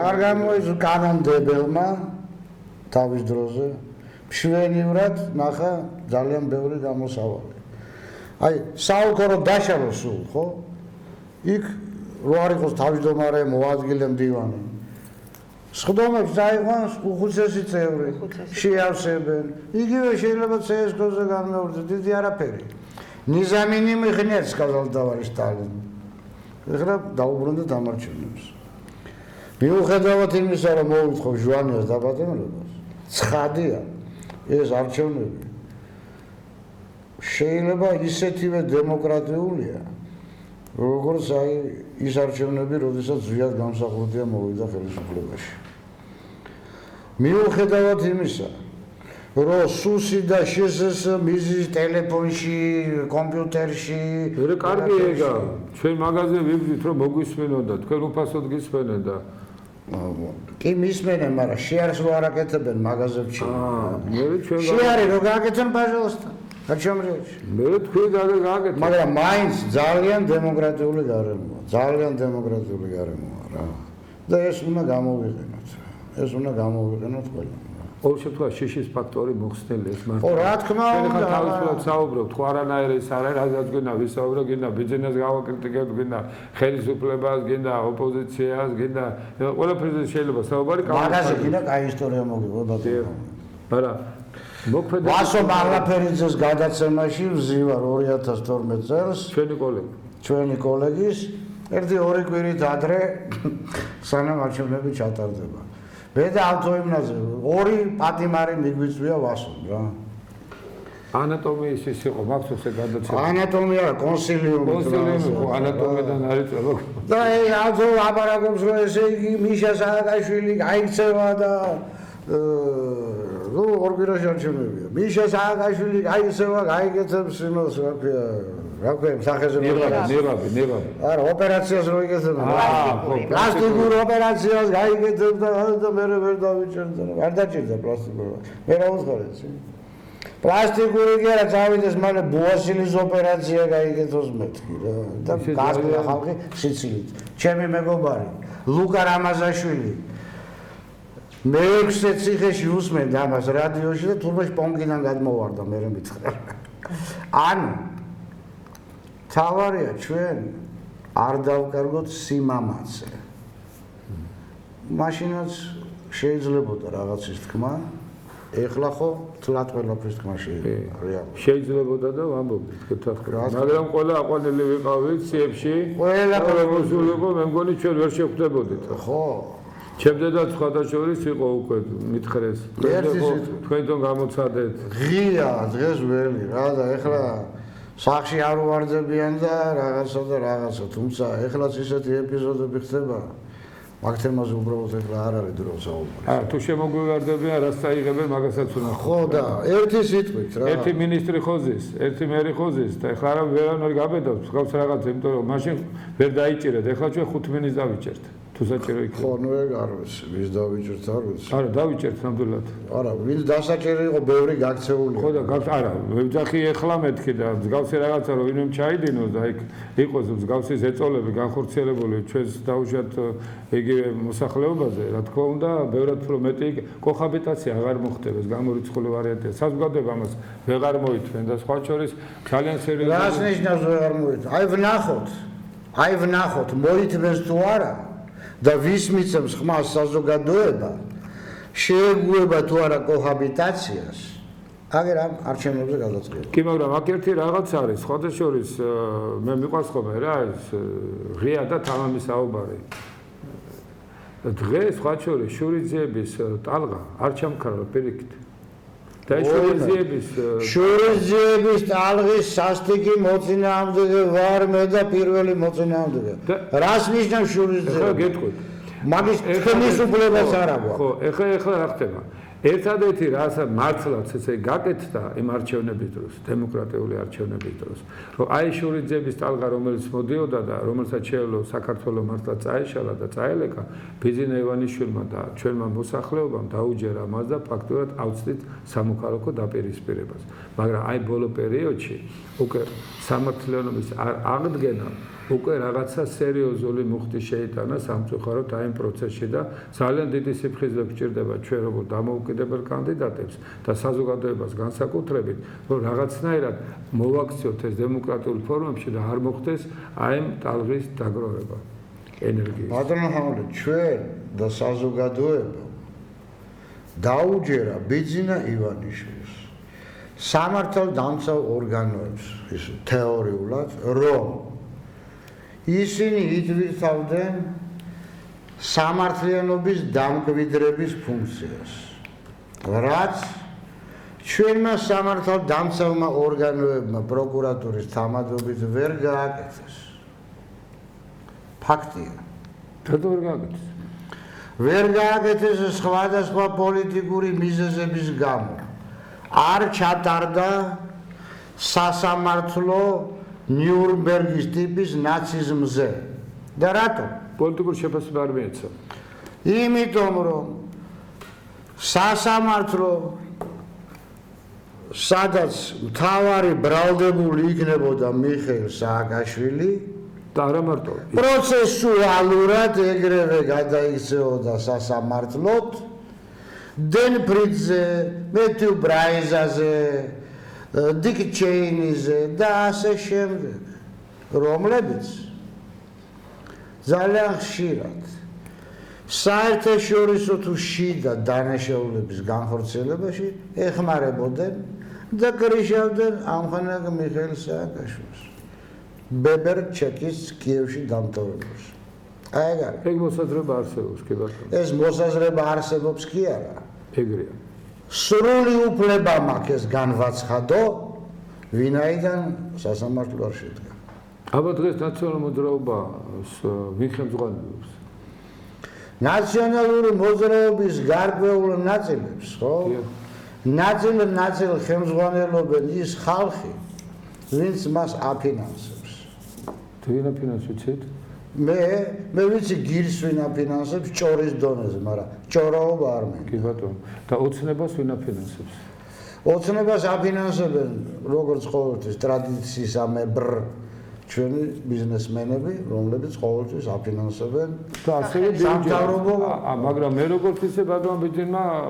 არ გამოიწვევს კანონმდებელმა თავის დროზე. მშვენივრად ნახა ძალიან ბევრი გამოსავალი. აი, საალკო რო დაშალო სულ, ხო? იქ რო არ იყოს თავმჯდომარე მოადგილე მდივანი. სხდომებს დაიყვანს უხუცესი წევრი, შეავსებენ. იგივე შეიძლება CSKO-ზე განმეორდეს, დიდი არაფერი. ნიზამი მიხნიათ, сказал товарищ Сталин. ეხლა დაუბრუნდა დამარჩენებს. მიუხედავად იმისა, რომ მოვითხოვ ჟვანიას დაპატიმრებას, ცხადია ეს არჩევნები შეიძლება ისეთივე დემოკრატიულია, როგორც აი ის არჩევნები, როდესაც ზვიად გამსახურდია მოვიდა ხელისუფლებაში. მიუხედავად იმისა, რომ სუსი და შსს მიზის ტელეფონში, კომპიუტერში, რა კარგი ეგა. ჩვენ მაღაზიაზე ვიბრძვით, რომ მოგვისმენოდა, თქვენ უფასოდ გისმენენ და კი მისმენენ, მაგრამ შეარს რო არ აკეთებენ მაღაზიაში. მე ჩვენ შეარი რო გააკეთონ, пожалуйста. არჩევნებში. მე თქვენ გააკეთეთ. მაგრამ მაინც ძალიან დემოკრატიული გარემოა, ძალიან დემოკრატიული გარემოა რა. და ეს უნდა გამოვიყენოთ. ეს უნდა გამოვიყენოთ ყველა. ყოველ შემთხვევაში შიშის ფაქტორი მოხსნელი ეს მარტო. ო რა თქმა უნდა, თავისუფლად საუბრობთ, ხო არანაირი ეს არ არის, რადგან გინდა ვისაუბროთ, გინდა ბიზნესს გავაკრიტიკებთ, გინდა ხელისუფლებას, გინდა ოპოზიციას, გინდა ყველაფერზე შეიძლება საუბარი გავაკეთოთ. მაგაზე გინდა კაი ისტორია მოგიყვება ბატონო. არა. მოქმედი ვასო მაღლაფერიძეს გადაცემაში ვზივარ 2012 წელს ჩვენი კოლეგის ერთი ორი კვირით ადრე სანამ არჩევნები ჩატარდება. მე და ავტოიმნაზე ორი პატიმარი მიგვიწვია ვასო რა. ანატომიის ის იყო მახსოვს ეს გადაცემა. ანატომია კონსილიუმი ხო ანატომიიდან არის წელო. და ეს ავტო აპარატობს რომ ესე იგი მიშა სააკაშვილი გაიქცევა და ნუ ორგირაში არჩევნებია. მიშა სააკაშვილი გაიქცევა, გაიგეთებს იმას რა ქვია, რა ქვია, სახეზე ნიღაბი. არა, ოპერაციას რო იგეთება. პლასტიკურ ოპერაციას გაიგეთებ და მე ვერ დავიჭერდა. არ დაჭერდა პლასტიკური. მე რა უცხარეთ. პლასტიკური კი არა, წავიდეს მალე ბუასილის ოპერაცია გაიგეთოს მეთქი რა. და გასკდა ხალხი სიცილით. ჩემი მეგობარი ლუკა რამაზაშვილი მე 6 ციხეში უსმენდა ამას რადიოში და თურმეში პონკიდან გადმოვარდა მე მითხრა. ანუ თავარია ჩვენ არ დავკარგოთ სიმამაცე. მაშინაც შეიძლებოდა რაღაცის თქმა, ეხლა ხო თლათ ყველაფრის თქმა შეიძლება. შეიძლებოდა და ვამბობთ გეთახმებით. მაგრამ ყველა აყვანილი ვიყავით CF-ში. ყველა მოსულიყო, მე მგონი ჩვენ ვერ შევხვდებოდით. ხო. ჩემდედაც სხვადასხვა იყო უკვე მითხრეს. თქვენთან გამოცადეთ. ღია დღეს ველი რა და ეხლა სახში არ უვარდებიან და რაღაცა, თუმცა ეხლაც ისეთი ეპიზოდები ხდება. მაგ თემაზე უბრალოდ ეხლა არ არის დრო საუბარი. თუ შემოგვივარდებიან, რას წაიღებენ, მაგასაც უნდა. ხო და ერთი სიტყვით რა. ერთი მინისტრი ხოზის, ერთი მერი ხოზის და ეხლა არა ვერანაირ გაბედავს, გავს რაღაცა, იმიტომ რომ მაშინ ვერ დაიჭირეთ. ეხლა ჩვენ 5 მინისტრს დავიჭერთ. თუ საჭირო იქნება. ხო, ნუ ეგ არ ვიცი, ვის დავიჭერთ არ ვიცი. არა, დავიჭერთ ნამდვილად. არა, ვინც დასაჭერი იყო, ბევრი გაქცეული. ხო და არა, ვეძახი ეხლა მეთქი და მსგავსი რაღაცა რომ ვინმე ჩაიდინოს და იქ იყოს მსგავსი ზეწოლები განხორციელებული ჩვენს დაუშვათ იგივე მოსახლეობაზე, რა თქმა უნდა, ბევრად უფრო მეტი კოჰაბიტაცია აღარ მოხდება, ეს გამორიცხული ვარიანტია. საზოგადოება ამას ვეღარ მოითმენ და სხვა შორის ძალიან სერიოზული. რას ნიშნავს ვეღარ მოითმენ? აი ვნახოთ, მოითმენს თუ არა და ვის მიცემს ხმას საზოგადოება, შეეგუება თუ არა კოჰაბიტაციას, აგერ ამ არჩევნებზე გადაწყდება. კი, მაგრამ აქ ერთი რაღაც არის, სხვათა შორის მე მიყვარს ხოლმე რა, ეს ღია და თამამი საუბარი. დღეს სხვა შორის შურიძეების ტალღა არ ჩამქარა პირიქით. და შურიძეების ტალღის სასტიკი მოწინააღმდეგე ვარ მე და პირველი მოწინააღმდეგე. რას ნიშნავს შურიძე? ხო, გეტყვით. მაგის თქვენის უფლებას არ აქვს. ხო, ეხლა რა ხდება? ერთადერთი რასაც მართლაც ესე გაკეთდა იმ არჩევნების დროს, დემოკრატიული არჩევნების დროს, რომ აი შურიძეების ტალღა რომელიც მოდიოდა და რომელსაც შეეძლო საქართველოს მართლა წაეშალა და წაელეკა, ბიძინა ივანიშვილმა და ჩვენმა მოსახლეობამ დაუჯერა მას და ფაქტურად ავწდით სამოქალაქო დაპირისპირებას. მაგრამ აი ბოლო პერიოდში უკვე სამართლიანობის აღდგენა უკვე რაღაცა სერიოზული მუხტი შეიტანა სამწუხაროდ აი იმ პროცესში და ძალიან დიდი სიფხიზლე გჭირდება ჩვენ როგორც დამოუკიდებელ კანდიდატებს და საზოგადოებას განსაკუთრებით რომ რაღაცნაირად მოვაქციოთ ეს დემოკრატიულ ფორმებში და არ მოხდეს აი იმ ტალღის დაგროვება ენერგიის. ბატონო ხამალე, ჩვენ და საზოგადოება დაუჯერა ბიძინა ივანიშვილს სამართალდამცავ ორგანოებს ის თეორიულად რომ ისინი ითვისავდნენ სამართლიანობის დამკვიდრების ფუნქციას. რაც ჩვენმა სამართალდამცავმა ორგანოებმა პროკურატურის თამადობით ვერ გააკეთეს. ფაქტია. რატო ვერ გააკეთეს? ვერ გააკეთეს სხვადასხვა პოლიტიკური მიზეზების გამო. არ ჩატარდა სასამართლო ნიურნბერგის ტიპის ნაციზმზე. და რატო? პოლიტიკურ შეფასება არ მიეცა. იმიტომ რომ სასამართლო სადაც მთავარი ბრალდებული იქნებოდა მიხეილ სააკაშვილი და არა მარტო პროცესუალურად ეგრევე გადაიქცეოდა სასამართლოდ დენ ფრიდზე, მეთიუ ბრაიზაზე, დიკ ჩეინიზე და ასე შემდეგ, რომლებიც ძალიან ხშირად საერთაშორისო თუ შიდა დანაშაულების განხორციელებაში ეხმარებოდნენ და კრიშავდნენ ამხანაგ მიხეილ სააკაშვილს ბებერ-ჩეკის კიევში დამთავრებულს. აი ეგ ეგ მოსაზრება არსებობს კი ბატონო. ეს მოსაზრება არსებობს კი არა. ეგრეა. სრული უფლება მაქვს ეს განვაცხადო, ვინაიდან სასამართლო არ შედგა. აბა დღეს ნაციონალური მოძრაობა ვინ ხელმძღვანელობს? ნაციონალური მოძრაობის გარკვეულ ნაწილებს, ხო? ნაწილ ხელმძღვანელობენ ის ხალხი, ვინც მას აფინანსებს. თუ ვინ აფინანსებს? მე ვიცი გირს ვინ აფინანსებს ჭორის დონეზე, მაგრამ ჭორაობა არ მინდა. კი ბატონო. და ოცნებას ვინ აფინანსებს? ოცნებას აფინანსებენ როგორც ყოველთვის ტრადიციისამებრ ჩვენი ბიზნესმენები, რომლებიც ყოველთვის აფინანსებენ და ასევე სამთავრობო, მაგრამ მე როგორც ისე ბატონო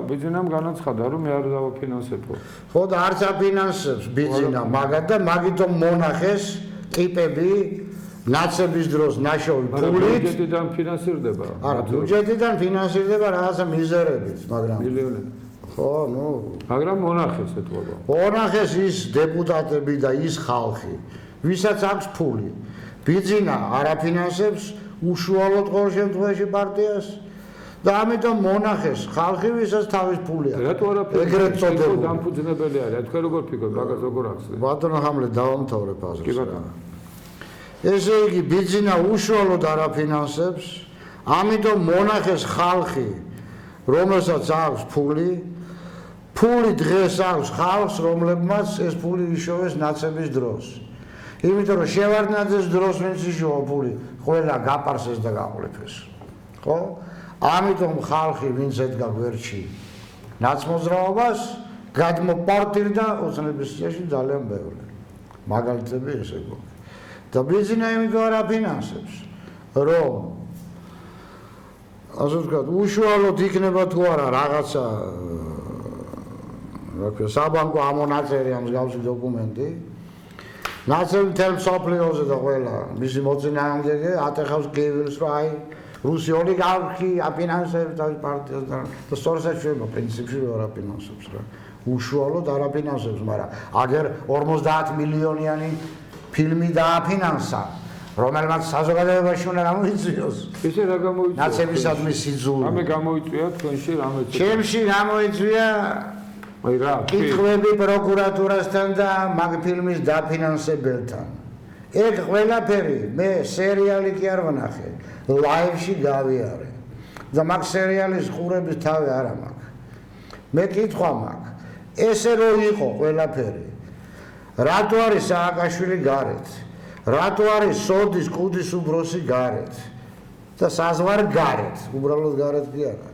ბიძინამ განაცხადა, რომ მე არ დავაფინანსებო. ხო და არც აფინანსებს ბიძინა მაგათ და მაგითო მონახეს ტიპები ნაცების დროს ნაშოვი ფულით ბიუჯეტიდან ფინანსირდება. არა, ბიუჯეტიდან ფინანსირდება რაღაცა მიზერებით, მაგრამ მილიონები. ხო, მაგრამ მონახეს ეთქობა. მონახეს ის დეპუტატები და ის ხალხი, ვისაც აქვს ფული. ბიძინა არ აფინანსებს უშუალოდ ყოველ შემთხვევაში პარტიას და ამიტომ მონახეს ხალხი, ვისაც თავის ფული აქვს. რატო არ ეგრეთ წოდებული დამფუძნებელი არის? თქვენ როგორ ფიქრობთ, მაგას როგორ ახსნით? ბატონო ჰამლეტ დავამთავრებ აზრს. კი ბატონო. ესე იგი ბიძინა უშუალოდ არ აფინანსებს, ამიტომ მონახეს ხალხი, რომელსაც აქვს ფული დღეს აქვს ხალხს, რომლებმაც ეს ფული იშოვეს ნაცების დროს. იმიტომ რომ შევარდნაძეს დროს ვინც იშოვა ფული, ყველა გაპარსეს და გაყოლიფეს. ხო? ამიტომ ხალხი ვინც ედგა გვერდში ნაცმოძრაობას, გადმოპარტირდა ოცნების სიაში ძალიან ბევრი. მაგალითები ესე გვაქვს. და ბიძინა იმიტომ არ აფინანსებს, რომ ასე ვთქვათ, უშუალოდ იქნება თუ არა რაღაცა რა ქვია, საბანკო ამონაწერი ან მსგავსი დოკუმენტი, ნაცემ მთელ მსოფლიოზე და ყველა მისი მოწინააღმდეგე ატეხავს კიევილს, რომ აი რუსი ოლიგარქი აფინანსებს თავის პარტიას და სწორსაც შეიძლება პრინციპში არ აფინანსებს რა. უშუალოდ არ აფინანსებს, მაგრამ აგერ 50 მილიონიანი ფილმი დააფინანსა, რომელმაც საზოგადოებაში უნდა გამოიწვიოს. ისე რა გამოიწვია? ნაცებისადმი სიძულვი. რამე გამოიწვია თქვენში, რამე ჩემში გამოიწვია აი რა, კითხვები პროკურატურასთან და მაგ ფილმის დაფინანსებელთან. ეგ ყველაფერი მე სერიალი კი არ ვნახე, ლაივში გავიარე და მაგ სერიალის ყურების თავი არ მაქვს. მე კითხვა მაქვს, ესე რო იყო ყველაფერი, რატო არის სააკაშვილი გარეთ? რატო არის სოდის კუდის უბროსი გარეთ? და საზღვარ გარეთ, უბრალოდ გარეთ კი არა.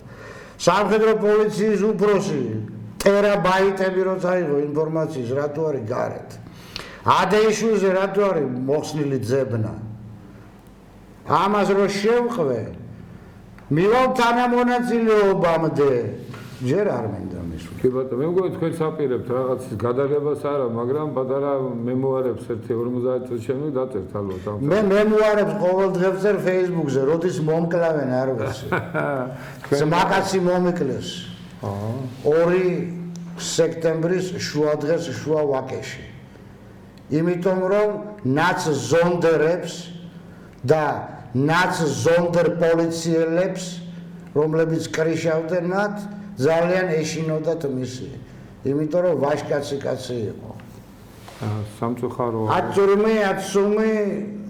სამხედრო პოლიციის უფროსი ტერაბაიტები როცა იყო ინფორმაციის, რატო არის გარეთ? ადეიშვილზე რატო არის მოხსნილი ძებნა? ამას რო შევყვე, მივალ თანამონაწილეობამდე ჯერ არ მინდა მისვლა. კი ბატონო, მე მგონი თქვენ საპირებთ რაღაცის გადაღებას არა, მაგრამ პატარა მემუარებს 1-50 წელს შემდეგ დაწერთ ალბათ ამ. მე მემუარებს ყოველ დღეს ვწერ Facebook-ზე, როდის მომკლავენ არ ვიცი. ზმაკაცი მომიკლეს. 2 სექტემბრის შუადღეს შუა ვაკეში. იმიტომ რომ ნაცზონდერებს და ნაცზონდერ პოლიციელებს, რომლებიც კრიშავდნენ მათ, ძალიან ეშინოდათ მისი. იმიტომ რომ ვაჟკაცი კაცი იყო. სამწუხაროა. აწურმე, აცუმე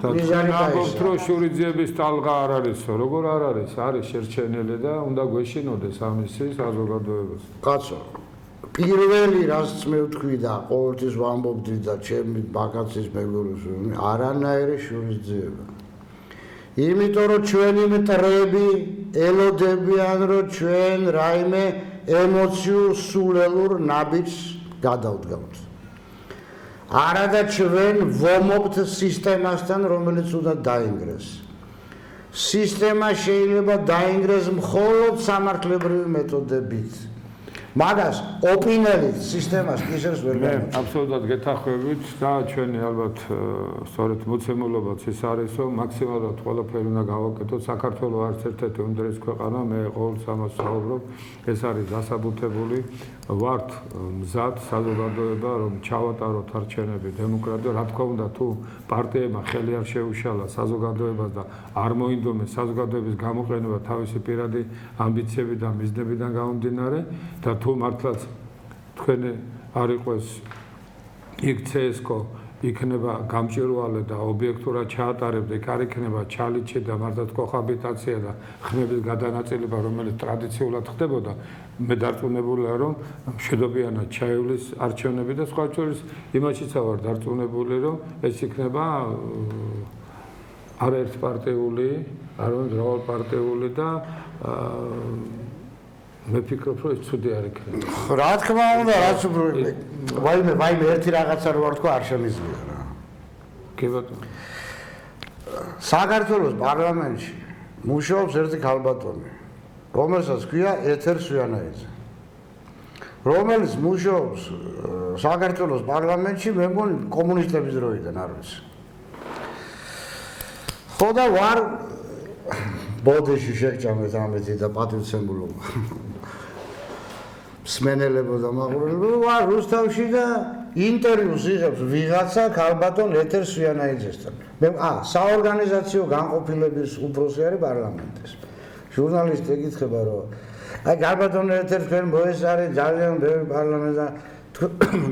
მიზანი გაიგოთ, რომ შურიძეების ტალღა არ არისო, როგორ არ არის? არის შერჩენილი და უნდა გვეშინოდეს ამისი საზოგადოებას. კაცო, პირველი რაც მე ვთქვი და ყოველთვის ვამბობდი და ჩემი ბაკაცის მეგობრებს, არანაირი შურიძეება. იმიტომ რომ ჩვენი მტრები ელოდებიან, რომ ჩვენ რაიმე ემოციურ სულელურ ნაბიჯს გადავდგავთ. არადა ჩვენ ვომობთ სისტემასთან, რომელიც უნდა დაინგრეს. სისტემა შეიძლება დაინგრეს მხოლოდ სამართლებრივი მეთოდებით. მაგას ოპინელით სისტემას კისერს ვერ გამოწევს. აბსოლუტურად გეთანხმებით და ჩვენი ალბათ სწორედ მოცემულობაც ის არის, რომ მაქსიმალურად ყველაფერი უნდა გავაკეთოთ. საქართველოს არც ერთ-ერთი უმდრეს ქვეყანა, მე ყოველთვის ამას ვსაუბრობ, ეს არის დასაბუთებული. ვართ მზად საზოგადოება, რომ ჩავატაროთ არჩევნები დემოკრატია. რა თქმა უნდა, თუ პარტიებმა ხელი არ შეუშალა საზოგადოებას და არ მოინდომეს საზოგადოების გამოყენება თავისი პირადი ამბიციებიდან, მიზნებიდან გამომდინარე და თუ მართლაც თქვენი არ იყოს იქ CSGO იქნება გამჭვირვალე და ობიექტურად ჩაატარებდა, იქ არ იქნება ჩალიჩი და მართლაც კოჰაბიტაცია და ხმების გადანაწილება, რომელიც ტრადიციულად ხდებოდა. მე დარწმუნებულია, რომ მშვიდობიანად ჩაივლის არჩევნები და სხვა შორის იმაშიც ვარ დარწმუნებული, რომ ეს იქნება არაერთპარტიული, არამედ მრავალპარტიული და მე ფიქრობ, რომ ეს ცუდი არ იქნება. რა თქმა უნდა, რაც ვაიმე ერთი რაღაცა რო ვარ თქვა არ შემიძლია რა. კი ბატონო. საქართველოს პარლამენტში მუშაობს ერთი ქალბატონი, რომელსაც ქვია ეთერ სვიანაიძე. რომელიც მუშაობს საქართველოს პარლამენტში, მე მგონი კომუნისტების დროიდან არ ვიცი. ხო და ვარ ბოდიში შეგჭამეთ ამეთი და პატივცემულობა. მსმენელებო და მაყურებლებო ვარ რუსთავში და ინტერვიუს იღებს ვიღაცა ქალბატონ ეთერ სვიანაიძესთან. მე საორგანიზაციო განყოფილების უფროსი არის პარლამენტის. ჟურნალისტი ეკითხება რომ აი ქალბატონ ეთერ თქვენ მოესწარეთ ძალიან ბევრი პარლამენტი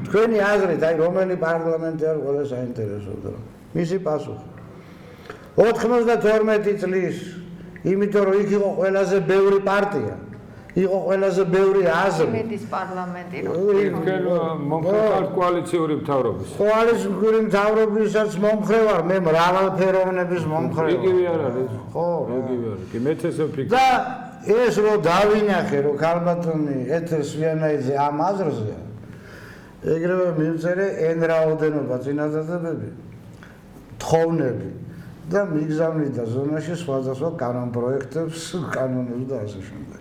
თქვენი აზრით აი რომელი პარლამენტი არის ყველა საინტერესოდ რა. მისი პასუხი 92 წლის იმიტომ რომ იქ იყო ყველაზე ბევრი პარტია იყო ყველაზე ბევრი აზრი იმედის პარლამენტი თქვენ მომხდარ კოალიციური მთავრობის კოალიციური მთავრობისაც მომხრე ვარ მე მრავალფეროვნების მომხრე იგივე არ არის ხო იგივე არის კი მეც ესე ვფიქრობ და ეს რო დავინახე რომ ქალბატონი ეთერ სვიანაიძე ამ აზრზეა ეგრევე მივწერე n რაოდენობა წინადადებები თხოვნები და მიგზავნიდა ზონაში სხვადასხვა კანონპროექტებს, კანონებს და ასე შემდეგ.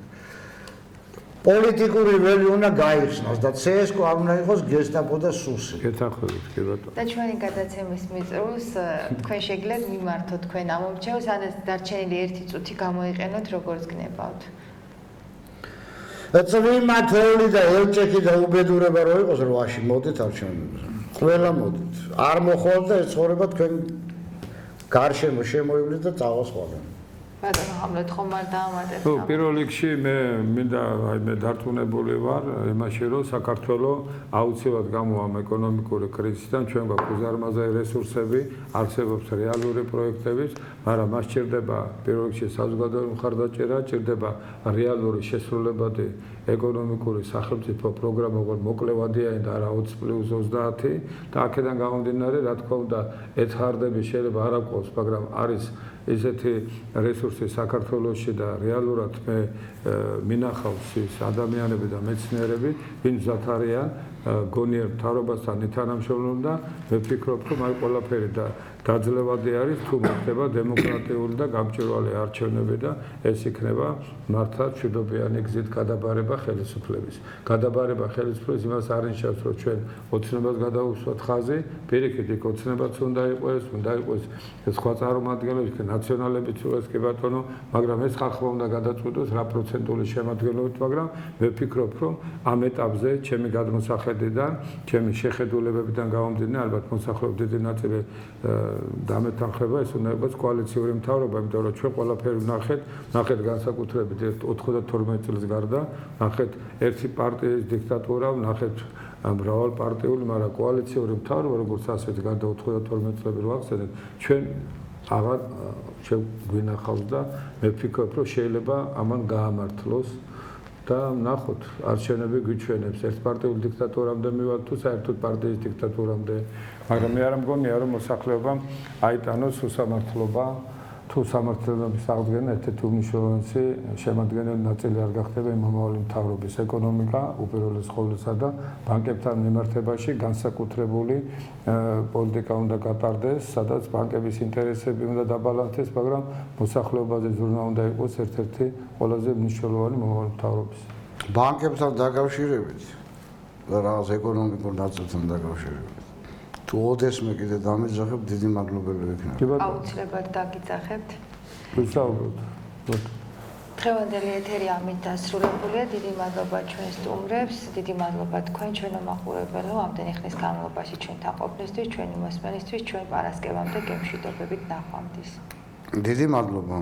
პოლიტიკური ველი უნდა გაიხსნას და CSGO არ უნდა იყოს გესტაპო და სუსი. გეთანხმებით, კი ბატონო. და ჩვენი გადაცემის მიწროს თქვენ შეგიძლიათ მიმართოთ თქვენ ამომრჩევს, სადაც დარჩენილი 1 წუთი გამოიყენოთ, როგორც გნებავთ. წვიმა თოვლი და ელჭექი და უბედურება რო იყოს რვაში, მოდით არჩევნებზე. ყველა მოდით. არ მოხვალთ და ეს ცხოვრება თქვენ გარშემო შემოივლით და წავალ სხვაგან. ბატონო, ამბობთ ხომ არ დაამატებთ? ხო, პირველ რიგში მე დარწმუნებული ვარ იმაში, რომ საქართველოს აუცილებლად გამოვა ეკონომიკური კრიზისიდან, ჩვენ გვაქვს უზარმაზარი რესურსები, არსებობს რეალური პროექტები, მაგრამ მას სჭირდება პირველ რიგში საზოგადოებრივი მხარდაჭერა, სჭირდება რეალური შესრულებადი ეკონომიკური სახელმწიფო პროგრამა, როგორც მოკლევადიანი და არა 20+30 და აქედან გამომდინარე, რა თქმა უნდა, ეთჰარდები შეიძლება არ აყვავს, მაგრამ არის ისეთი რესურსი საქართველოში და რეალურად მე მინახავს ის ადამიანები და მეცნიერები, ვინც მზად არიან გონიერ მთავრობასთან ითანამშრომლობენ და მე ვფიქრობ, რომ აი ყველაფერი და დაძლევადი არის თუ მოხდება დემოკრატიული და გამჭვირვალე არჩევნები და ეს იქნება მართლაც მშვიდობიანი გზით გადაბარება ხელისუფლების. გადაბარება ხელისუფლების იმას არ ნიშნავს, რომ ჩვენ ოცნებას გადავუსვათ ხაზი, პირიქით იქ ოცნებაც უნდა იყოს სხვა წარმომადგენლები, ნაციონალებიც იყოს კი ბატონო, მაგრამ ეს ხალხმა უნდა გადაწყვიტოს რა პროცენტული შემადგენლობით, მაგრამ მე ვფიქრობ, რომ ამ ეტაპზე ჩემი გადმოსახედიდან, ჩემი შეხედულებებიდან გამომდინარე, ალბათ მოსახლეობის დიდი ნაწილი დამეთანხმება ეს უნდა იყოს კოალიციური მთავრობა, იმიტომ რომ ჩვენ ყველაფერი ვნახეთ განსაკუთრებით 92 წელს გარდა, ვნახეთ ერთი პარტიის დიქტატურა, ვნახეთ მრავალპარტიული, მაგრამ კოალიციური მთავრობა, როგორც ასეთ გარდა 92 წლები რო ახსენეთ, ჩვენ აღარ გვინახავს და მე ვფიქრობ, რომ შეიძლება ამან გაამართლოს და ნახოთ არჩევნები გვიჩვენებს ერთპარტიულ დიქტატურამდე მივალთ თუ საერთოდ პარტიის დიქტატურამდე, მაგრამ მე არ მგონია რომ მოსახლეობამ აიტანოს უსამართლობა თუ სამართლებრივობის აღდგენა ერთ-ერთი უმნიშვნელოვანესი შემადგენელი ნაწილი არ გახდება მომავალი მთავრობის ეკონომიკა, უპირველეს ყოვლისა და ბანკებთან მიმართებაში განსაკუთრებული პოლიტიკა უნდა გატარდეს, სადაც ბანკების ინტერესები უნდა დაბალანსდეს, მაგრამ მოსახლეობაზე ზრუნვა უნდა იყოს ერთ-ერთი ყველაზე მნიშვნელოვანი მომავალი მთავრობის. ბანკებთან დაკავშირებით და რაღაც ეკონომიკურ ნაწილთან დაკავშირებით. თუ ოდესმე კიდე დამეძახებ, დიდი მადლობელი ვიქნები. აუცილებლად დაგიძახებთ. ვისაუბროთ. დღევანდელი ეთერი ამით დასრულებულია. დიდი მადლობა ჩვენ სტუმრებს, დიდი მადლობა თქვენ ჩვენო მაყურებელო, ამდენი ხნის განმავლობაში ჩვენთან ყოფნისთვის, ჩვენი მოსმენისთვის, ჩვენ პარასკევამდე გემშვიდობებით ნახვამდის. დიდი მადლობა.